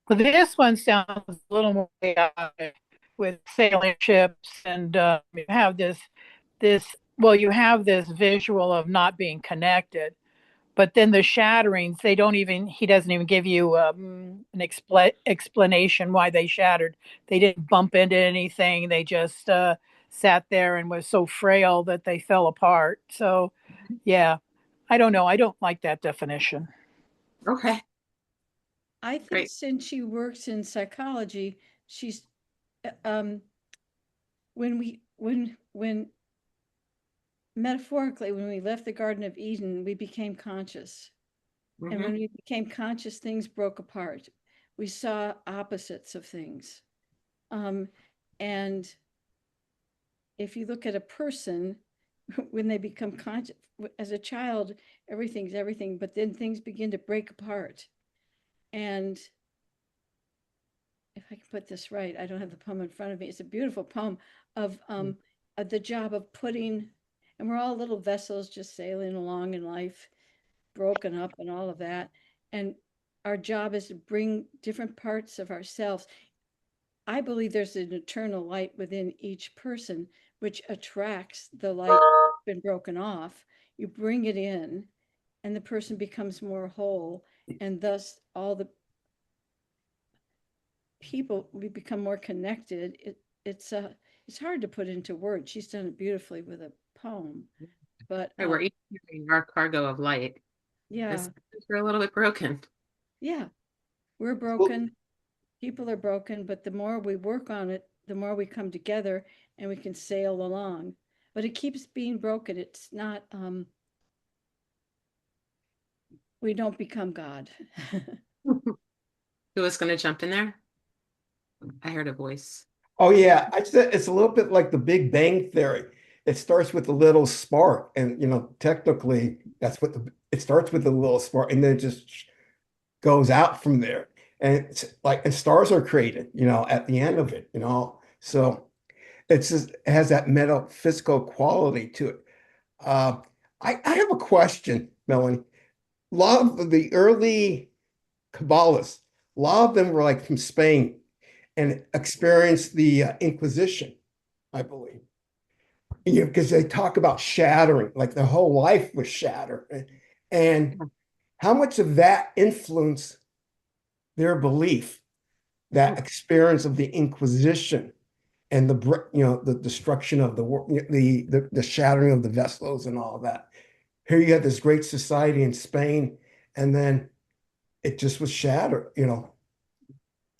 Well, this one sounds a little more chaotic with sailing ships, and you have you have this visual of not being connected. But then the shatterings, he doesn't even give you an explanation why they shattered. They didn't bump into anything. They just sat there and was so frail that they fell apart. So, yeah, I don't know. I don't like that definition. Okay, I think great. since she works in psychology, she's um, when metaphorically, when we left the Garden of Eden, we became conscious. And when we became conscious, things broke apart. We saw opposites of things. And if you look at a person, when they become conscious, as a child, everything's everything, but then things begin to break apart. And if I can put this right, I don't have the poem in front of me. It's a beautiful poem of the job of putting, and we're all little vessels just sailing along in life, broken up and all of that. And our job is to bring different parts of ourselves. I believe there's an eternal light within each person, which attracts the light that's been broken off. You bring it in, and the person becomes more whole, and thus all the people, we become more connected. It's hard to put into words. She's done it beautifully with a poem, but Right, we're each carrying our cargo of light. yeah, This we're a little bit broken. yeah, we're broken. People are broken, but the more we work on it, the more we come together and we can sail along. But it keeps being broken. It's not, we don't become God. Who was going to jump in there? I heard a voice. Oh yeah, I said it's a little bit like the Big Bang Theory. It starts with a little spark, and technically that's what it starts with a little spark, and then it just goes out from there. And it's like, and stars are created, at the end of it, So it has that metaphysical quality to it. Uh, I have a question, Melanie. A lot of the early Kabbalists, a lot of them were like from Spain and experienced the Inquisition, I believe. Because they talk about shattering, like their whole life was shattered. And how much of that influenced their belief, that experience of the Inquisition and the destruction of the shattering of the vessels and all of that. Here you had this great society in Spain, and then it just was shattered.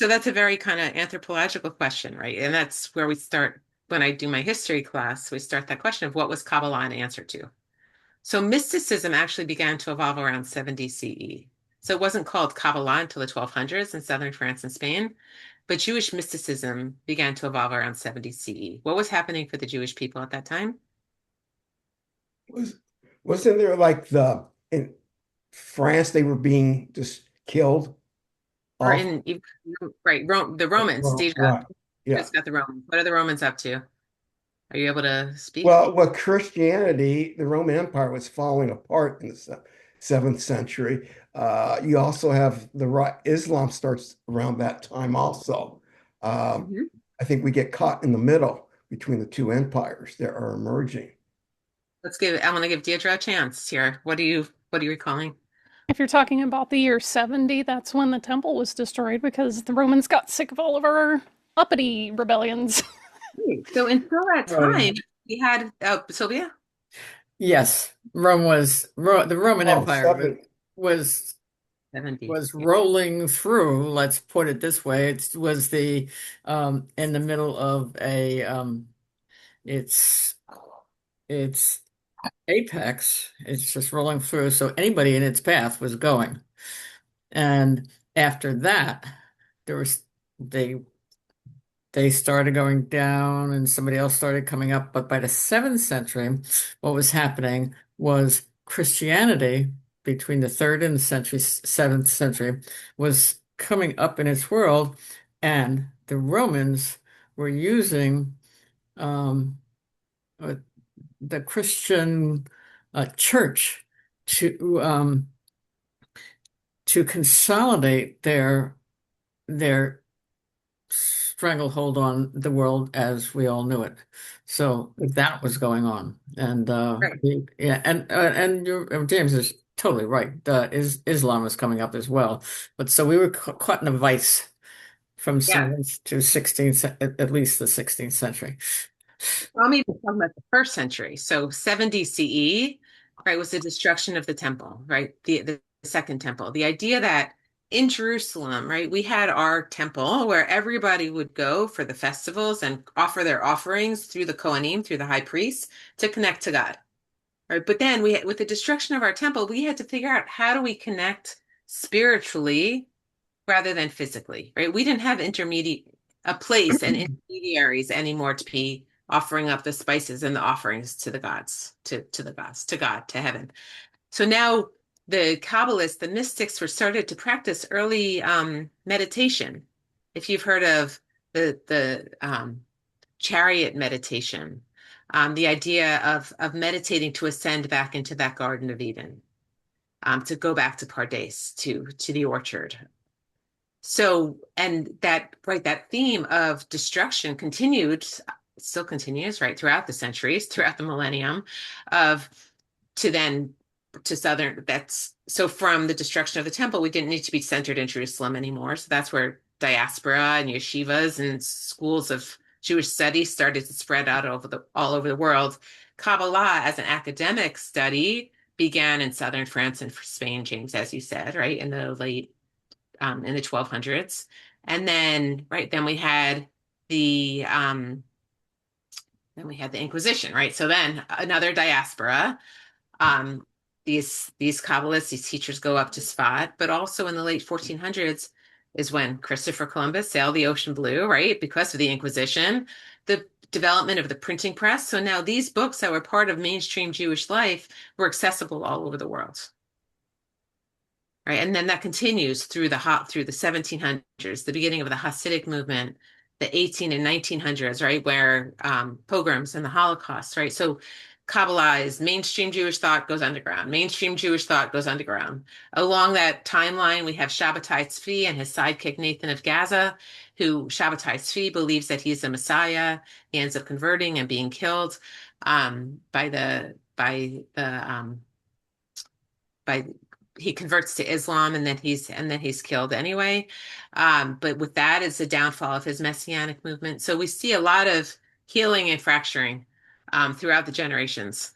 So that's a very kind of anthropological question, right? And that's where we start when I do my history class. We start that question of what was Kabbalah an answer to? So mysticism actually began to evolve around 70 CE. So it wasn't called Kabbalah until the 1200s in southern France and Spain, but Jewish mysticism began to evolve around 70 CE. What was happening for the Jewish people at that time? Was wasn't there like in France they were being just killed Or off? right, the Romans, Well, Deja, right. Yeah. just got the Romans. What are the Romans up to? Are you able to speak? Well, with Christianity, the Roman Empire was falling apart in the seventh century. You also have Islam starts around that time also. Um, Mhm. I think we get caught in the middle between the two empires that are emerging. I want to give Deirdre a chance here. What are you recalling? If you're talking about the year 70, that's when the temple was destroyed because the Romans got sick of all of our uppity rebellions. Great. So until that Right. time, we had Sylvia? Yes, the Roman Oh, Empire 70. was 70. was Yeah. rolling through. Let's put it this way: it was the in the middle of its its apex. It's just rolling through, so anybody in its path was going. And after that, there was they they started going down and somebody else started coming up. But by the 7th century, what was happening was Christianity between the 3rd and the 7th century was coming up in its world, and the Romans were using um, uh, the Christian church to consolidate their stranglehold on the world as we all knew it. So that was going on, and Right. yeah, and James is totally right. Islam was coming up as well, but so we were caught in a vice from Yeah. 7th to 16th, at least the 16th century. I'm even talking about the first century. So 70 CE, right, was the destruction of the temple, right? The second temple. The idea that in Jerusalem, right, we had our temple where everybody would go for the festivals and offer their offerings through the Kohanim, through the high priests, to connect to God. Right. But then with the destruction of our temple, we had to figure out how do we connect spiritually rather than physically, right? We didn't have a place and intermediaries anymore to be offering up the spices and the offerings to the gods, to God, to heaven. So now the Kabbalists, the mystics were started to practice early meditation. If you've heard of the chariot meditation, the idea of meditating to ascend back into that Garden of Eden, to go back to Pardes, to the orchard. So, and that, right, that theme of destruction continued, still continues, right, throughout the centuries, throughout the millennium, of to then to southern, that's so from the destruction of the temple, we didn't need to be centered in Jerusalem anymore. So that's where diaspora and yeshivas and schools of Jewish studies started to spread out all over the world. Kabbalah as an academic study began in southern France and Spain, James, as you said, right, in the 1200s. And then, right, then we had the Inquisition, right? So then another diaspora. Um, these Kabbalists, these teachers go up to Sfat, but also in the late 1400s is when Christopher Columbus sailed the ocean blue, right? Because of the Inquisition, the development of the printing press. So now these books that were part of mainstream Jewish life were accessible all over the world. Right. And then that continues through the 1700s, the beginning of the Hasidic movement, the 18 and 1900s, right, where pogroms and the Holocaust, right? So Kabbalah is mainstream Jewish thought goes underground. Mainstream Jewish thought goes underground. Along that timeline, we have Shabbatai Tzvi and his sidekick Nathan of Gaza, who Shabbatai Tzvi believes that he's the Messiah. He ends up converting and being killed by he converts to Islam and then he's killed anyway. But with that is the downfall of his messianic movement. So we see a lot of healing and fracturing throughout the generations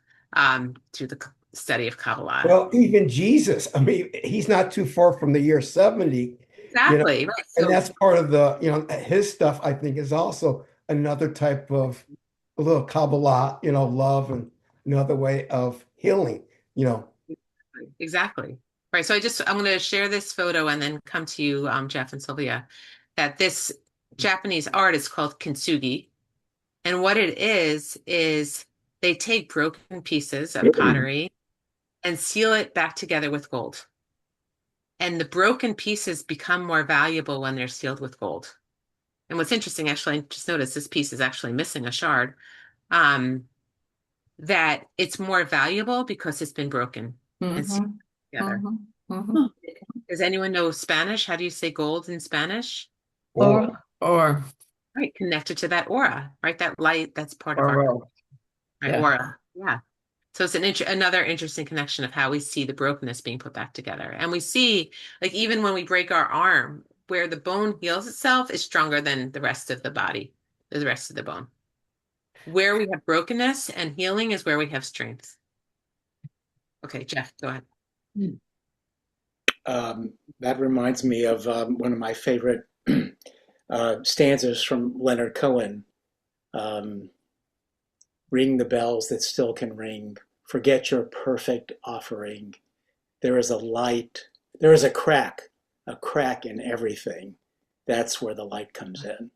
through the study of Kabbalah. Well, even Jesus, I mean, he's not too far from the year 70, you know, Exactly. Right. and So that's part of the, his stuff, I think, is also another type of a little Kabbalah, love and another way of healing, you know. exactly. Right. So I'm going to share this photo and then come to you, Jeff and Sylvia, that this Japanese art is called kintsugi. And what it is they take broken pieces of pottery and seal it back together with gold. And the broken pieces become more valuable when they're sealed with gold. And what's interesting, actually, I just noticed this piece is actually missing a shard, um, that it's more valuable because it's been broken and sealed together. Does anyone know Spanish? How do you say gold in Spanish? Or Right, connected to that aura, right? That light, that's part of our well, right, yeah. aura. Yeah. So it's another interesting connection of how we see the brokenness being put back together. And we see, like, even when we break our arm, where the bone heals itself is stronger than the rest of the body, the rest of the bone. Where we have brokenness and healing is where we have strength. Okay, Jeff, go ahead. That reminds me of one of my favorite stanzas from Leonard Cohen. Ring the bells that still can ring. Forget your perfect offering. There is a light. There is a crack a crack in everything, that's where the light comes in.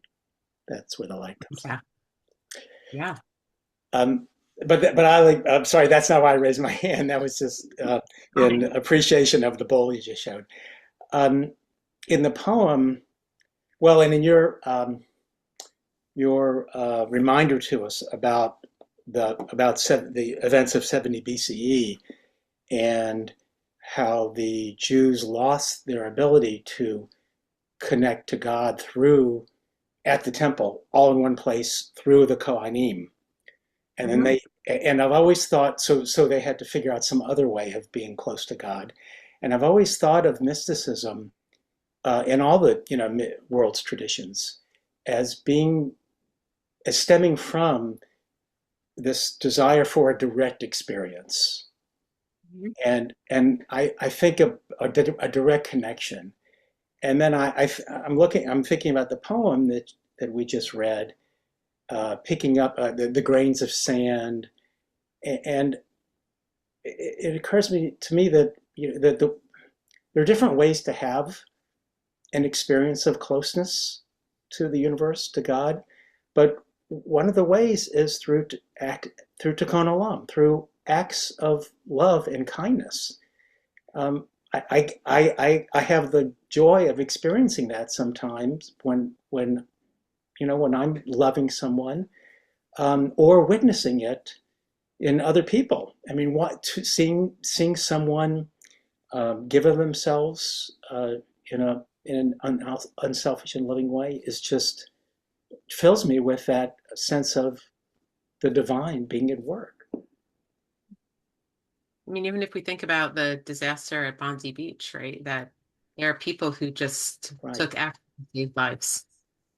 That's where the light comes Yeah. Yeah. in. I'm sorry, that's not why I raised my hand. That was just in appreciation of the bowl you just showed. In the poem, well, and in your reminder to us about the events of 70 BCE and how the Jews lost their ability to connect to God through at the temple, all in one place through the Kohanim. And then and I've always thought, so they had to figure out some other way of being close to God. And I've always thought of mysticism in all the world's traditions as stemming from this desire for a direct experience. And I think of a direct connection. And then I'm thinking about the poem that we just read, picking up the grains of sand, and it occurs to me that that there are different ways to have an experience of closeness to the universe, to God, but one of the ways is through tikkun olam, through acts of love and kindness. I have the joy of experiencing that sometimes when I'm loving someone, or witnessing it in other people. I mean, seeing someone give of themselves in an unselfish and loving way is just fills me with that sense of the divine being at work. I mean, even if we think about the disaster at Bondi Beach, right? That there are people who just took action to save lives.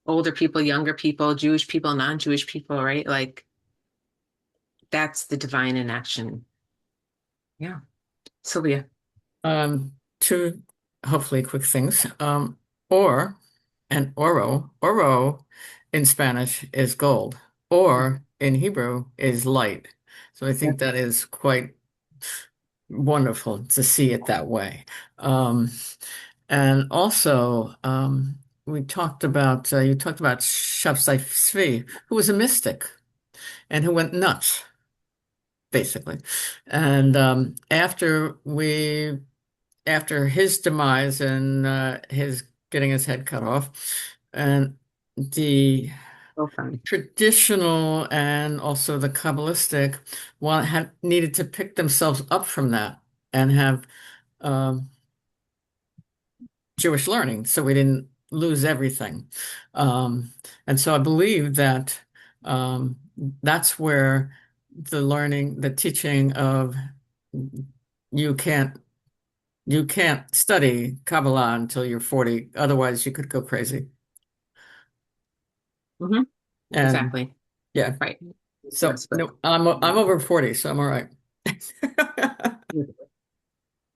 Older people, younger people, Jewish people, non-Jewish people, right? Like that's the divine in action. Yeah. Sylvia. Two hopefully quick things. Or and oro in Spanish is gold, or in Hebrew is light. So I think that is quite wonderful to see it that way. And also, you talked about Shabtai Tzvi, who was a mystic and who went nuts, basically. And after his demise and his getting his head cut off, and the traditional and also the Kabbalistic had needed to pick themselves up from that and have Jewish learning, so we didn't lose everything. And so I believe that that's where the teaching of you can't study Kabbalah until you're 40, otherwise you could go crazy. And, exactly. Yeah. Right. So no, I'm over 40, so I'm all right.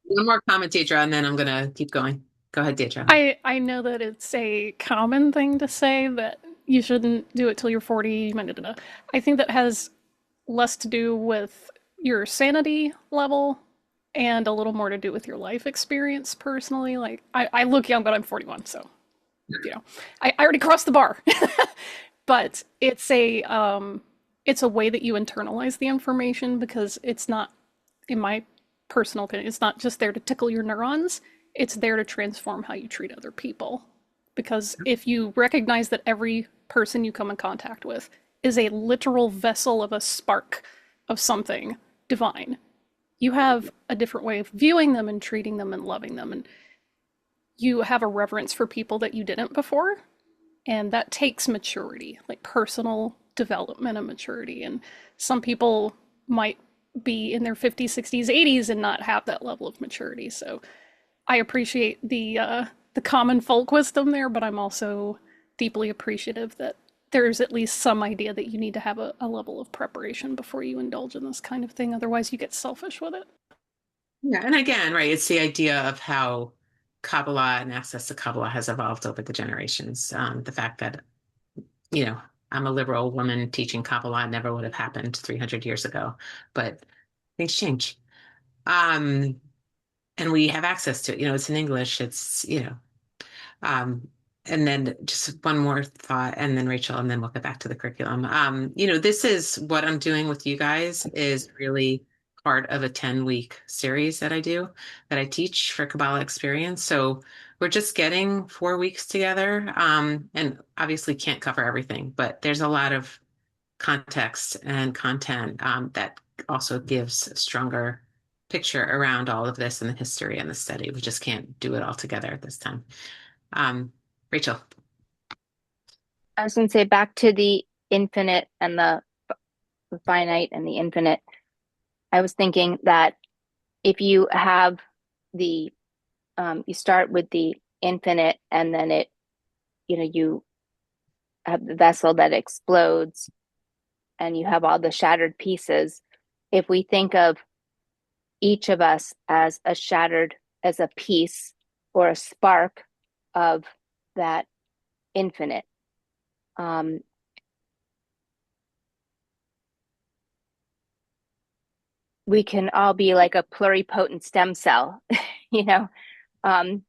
One more comment, Deidre, and then I'm gonna keep going. Go ahead, Deidre. I know that it's a common thing to say that you shouldn't do it till you're 40. I think that has less to do with your sanity level and a little more to do with your life experience personally. Like I look young, but I'm 41, so I already crossed the bar. But it's a way that you internalize the information, because it's not, in my personal opinion, it's not just there to tickle your neurons. It's there to transform how you treat other people. Because if you recognize that every person you come in contact with is a literal vessel of a spark of something divine, you have a different way of viewing them and treating them and loving them. And you have a reverence for people that you didn't before. And that takes maturity, like personal development and maturity. And some people might be in their 50s, 60s, 80s and not have that level of maturity. So I appreciate the common folk wisdom there, but I'm also deeply appreciative that there's at least some idea that you need to have a level of preparation before you indulge in this kind of thing. Otherwise, you get selfish with it. Yeah, and again, right, it's the idea of how Kabbalah and access to Kabbalah has evolved over the generations. The fact that, I'm a liberal woman teaching Kabbalah never would have happened 300 years ago, but things change. And we have access to it. It's in English. It's, Um, and then just one more thought, and then Rachel, and then we'll get back to the curriculum. This is what I'm doing with you guys is really part of a 10-week series that I do, that I teach for Kabbalah Experience. So we're just getting 4 weeks together, and obviously can't cover everything, but there's a lot of context and content that also gives a stronger picture around all of this and the history and the study. We just can't do it all together at this time. Um, Rachel. I was going to say back to the infinite and the finite and the infinite. I was thinking that if you have you start with the infinite and then you have the vessel that explodes and you have all the shattered pieces. If we think of each of us as as a piece or a spark of that infinite, we can all be like a pluripotent stem cell, you know. What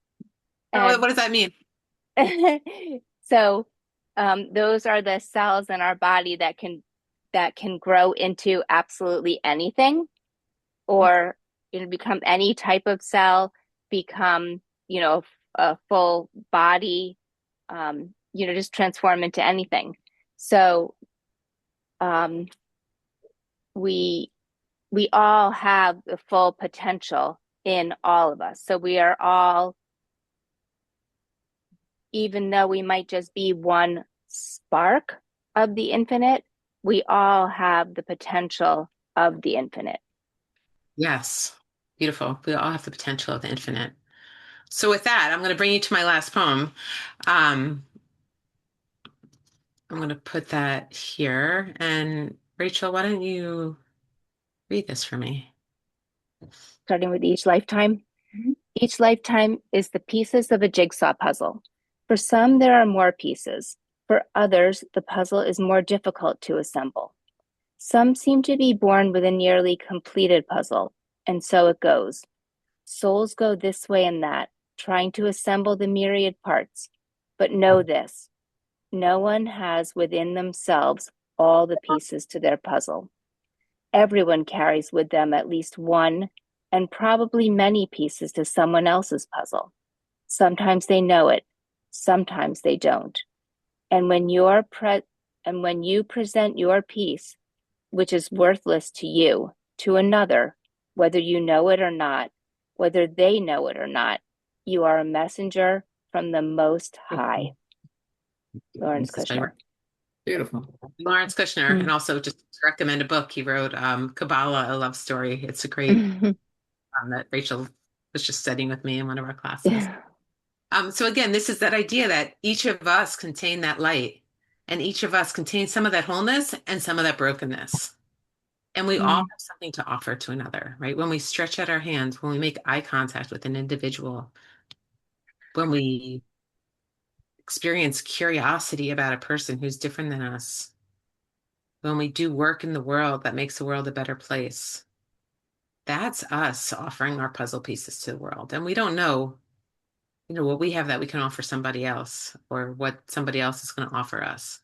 And does that mean? so those are the cells in our body that can grow into absolutely anything, or become any type of cell, become a full body, just transform into anything. So um, we we all have the full potential in all of us. So we are all, even though we might just be one spark of the infinite, we all have the potential of the infinite. Yes. Beautiful. We all have the potential of the infinite. So with that, I'm going to bring you to my last poem. Um, I'm going to put that here. And Rachel, why don't you read this for me? Starting with each lifetime. Each lifetime is the pieces of a jigsaw puzzle. For some, there are more pieces. For others, the puzzle is more difficult to assemble. Some seem to be born with a nearly completed puzzle, and so it goes. Souls go this way and that, trying to assemble the myriad parts. But know this, no one has within themselves all the pieces to their puzzle. Everyone carries with them at least one, and probably many pieces to someone else's puzzle. Sometimes they know it, sometimes they don't. And when you present your piece, which is worthless to you, to another, whether you know it or not, whether they know it or not, you are a messenger from the Most High. Lawrence Kushner. Beautiful. Lawrence Kushner, and also just to recommend a book he wrote, Kabbalah, a Love Story. It's a great that Rachel was just studying with me in one of our classes. So again, this is that idea that each of us contain that light, and each of us contains some of that wholeness and some of that brokenness. And we all have something to offer to another, right? When we stretch out our hands, when we make eye contact with an individual, when we experience curiosity about a person who's different than us, when we do work in the world that makes the world a better place, that's us offering our puzzle pieces to the world. And we don't know, what we have that we can offer somebody else or what somebody else is going to offer us.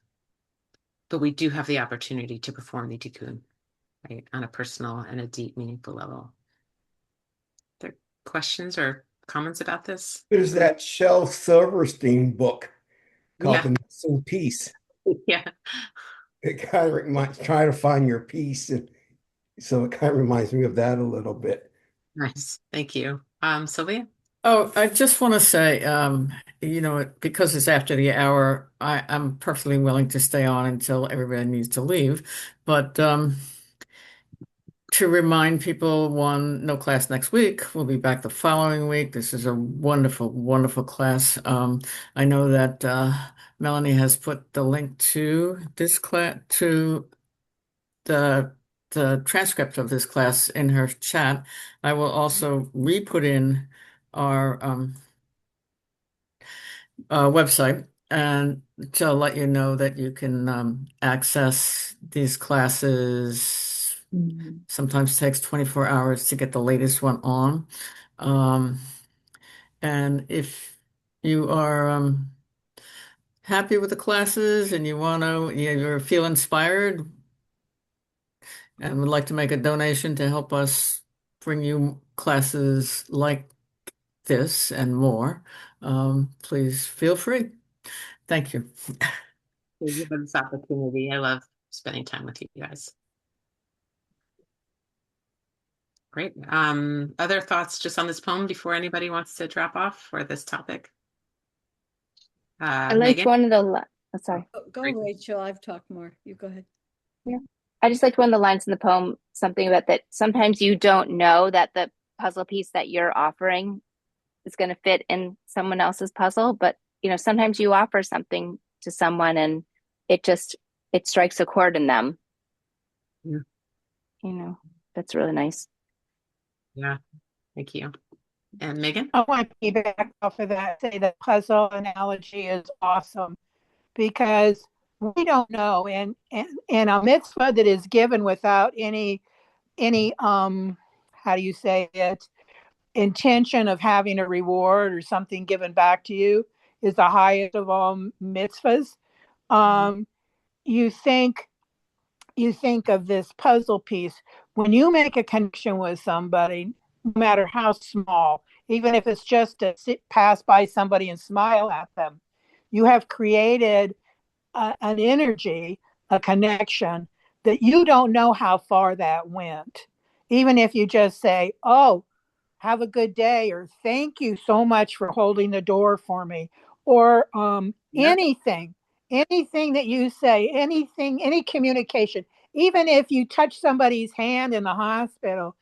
But we do have the opportunity to perform the tikkun, right, on a personal and a deep, meaningful level. Are there questions or comments about this? There's that Shel Silverstein book called Yeah. The Missing Piece. Yeah. It kind of reminds trying to find your piece, and so it kind of reminds me of that a little bit. Nice. Thank you. Sylvia? Oh, I just want to say, because it's after the hour, I'm perfectly willing to stay on until everybody needs to leave. But to remind people, one, no class next week. We'll be back the following week. This is a wonderful, wonderful class. I know that Melanie has put the link to this class, to the transcript of this class in her chat. I will also re-put in our website and to let you know that you can access these classes. Sometimes takes 24 hours to get the latest one on. And if you are happy with the classes and you feel inspired and would like to make a donation to help us bring you classes like this and more, please feel free. Thank you. Thank you for this opportunity. I love spending time with you guys. Great. Other thoughts just on this poem before anybody wants to drop off for this topic? I liked Megan? one of the, oh, sorry. Go, Rachel. I've talked more. You go ahead. Yeah. I just liked one of the lines in the poem, something about that sometimes you don't know that the puzzle piece that you're offering is going to fit in someone else's puzzle, but sometimes you offer something to someone and it strikes a chord in them. Yeah. That's really nice. Yeah. Thank you. And Megan? I want to piggyback off of that, say the puzzle analogy is awesome because we don't know. And a mitzvah that is given without any how do you say it, intention of having a reward or something given back to you is the highest of all mitzvahs. You think of this puzzle piece when you make a connection with somebody, no matter how small, even if it's just to pass by somebody and smile at them, you have created an energy, a connection that you don't know how far that went. Even if you just say, "Oh, have a good day," or "Thank you so much for holding the door for me," or Yep. anything that you say, anything, any communication, even if you touch somebody's hand in the hospital,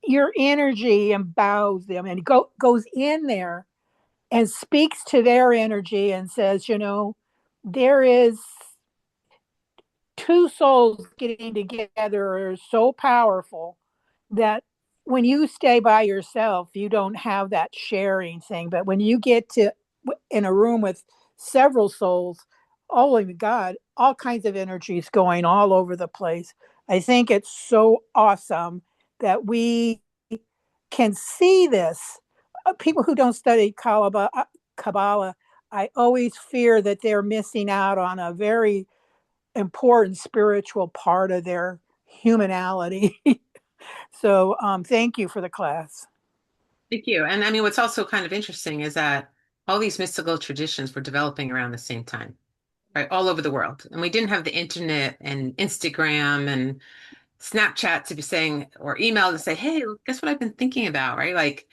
your energy imbows them and goes in there and speaks to their energy and says, there is two souls getting together are so powerful that when you stay by yourself, you don't have that sharing thing. But when you get to in a room with several souls, oh my God, all kinds of energies going all over the place. I think it's so awesome that we can see this. People who don't study Kabbalah, I always fear that they're missing out on a very important spiritual part of their humanality. So thank you for the class. Thank you. And I mean, what's also kind of interesting is that all these mystical traditions were developing around the same time, right? All over the world. And we didn't have the internet and Instagram and Snapchat to be saying, or email to say, hey, guess what I've been thinking about, right? Like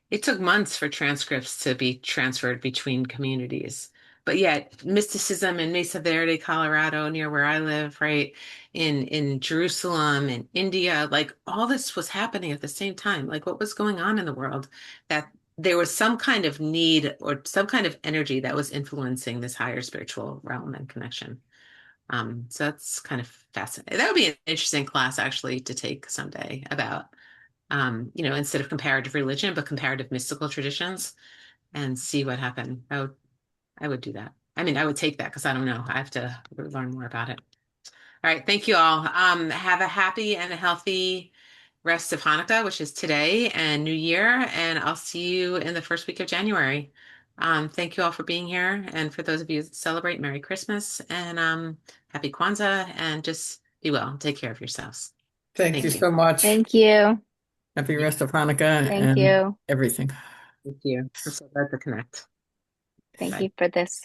it took months for transcripts to be transferred between communities. But yet, mysticism in Mesa Verde, Colorado, near where I live, right? In Jerusalem, in India, like all this was happening at the same time. Like what was going on in the world that there was some kind of need or some kind of energy that was influencing this higher spiritual realm and connection. So that's kind of fascinating. That would be an interesting class actually to take someday about, instead of comparative religion, but comparative mystical traditions and see what happened. I would do that. I mean, I would take that because I don't know. I have to learn more about it. All right. Thank you all. Have a happy and a healthy rest of Hanukkah, which is today, and New Year. And I'll see you in the first week of January. Thank you all for being here. And for those of you that celebrate, Merry Christmas and Happy Kwanzaa. And just be well. Take care of yourselves. Thank you you. so much. Thank you. Happy rest of Hanukkah Thank and you. everything. Thank you. I'm so glad to connect. Thank Bye. you for this.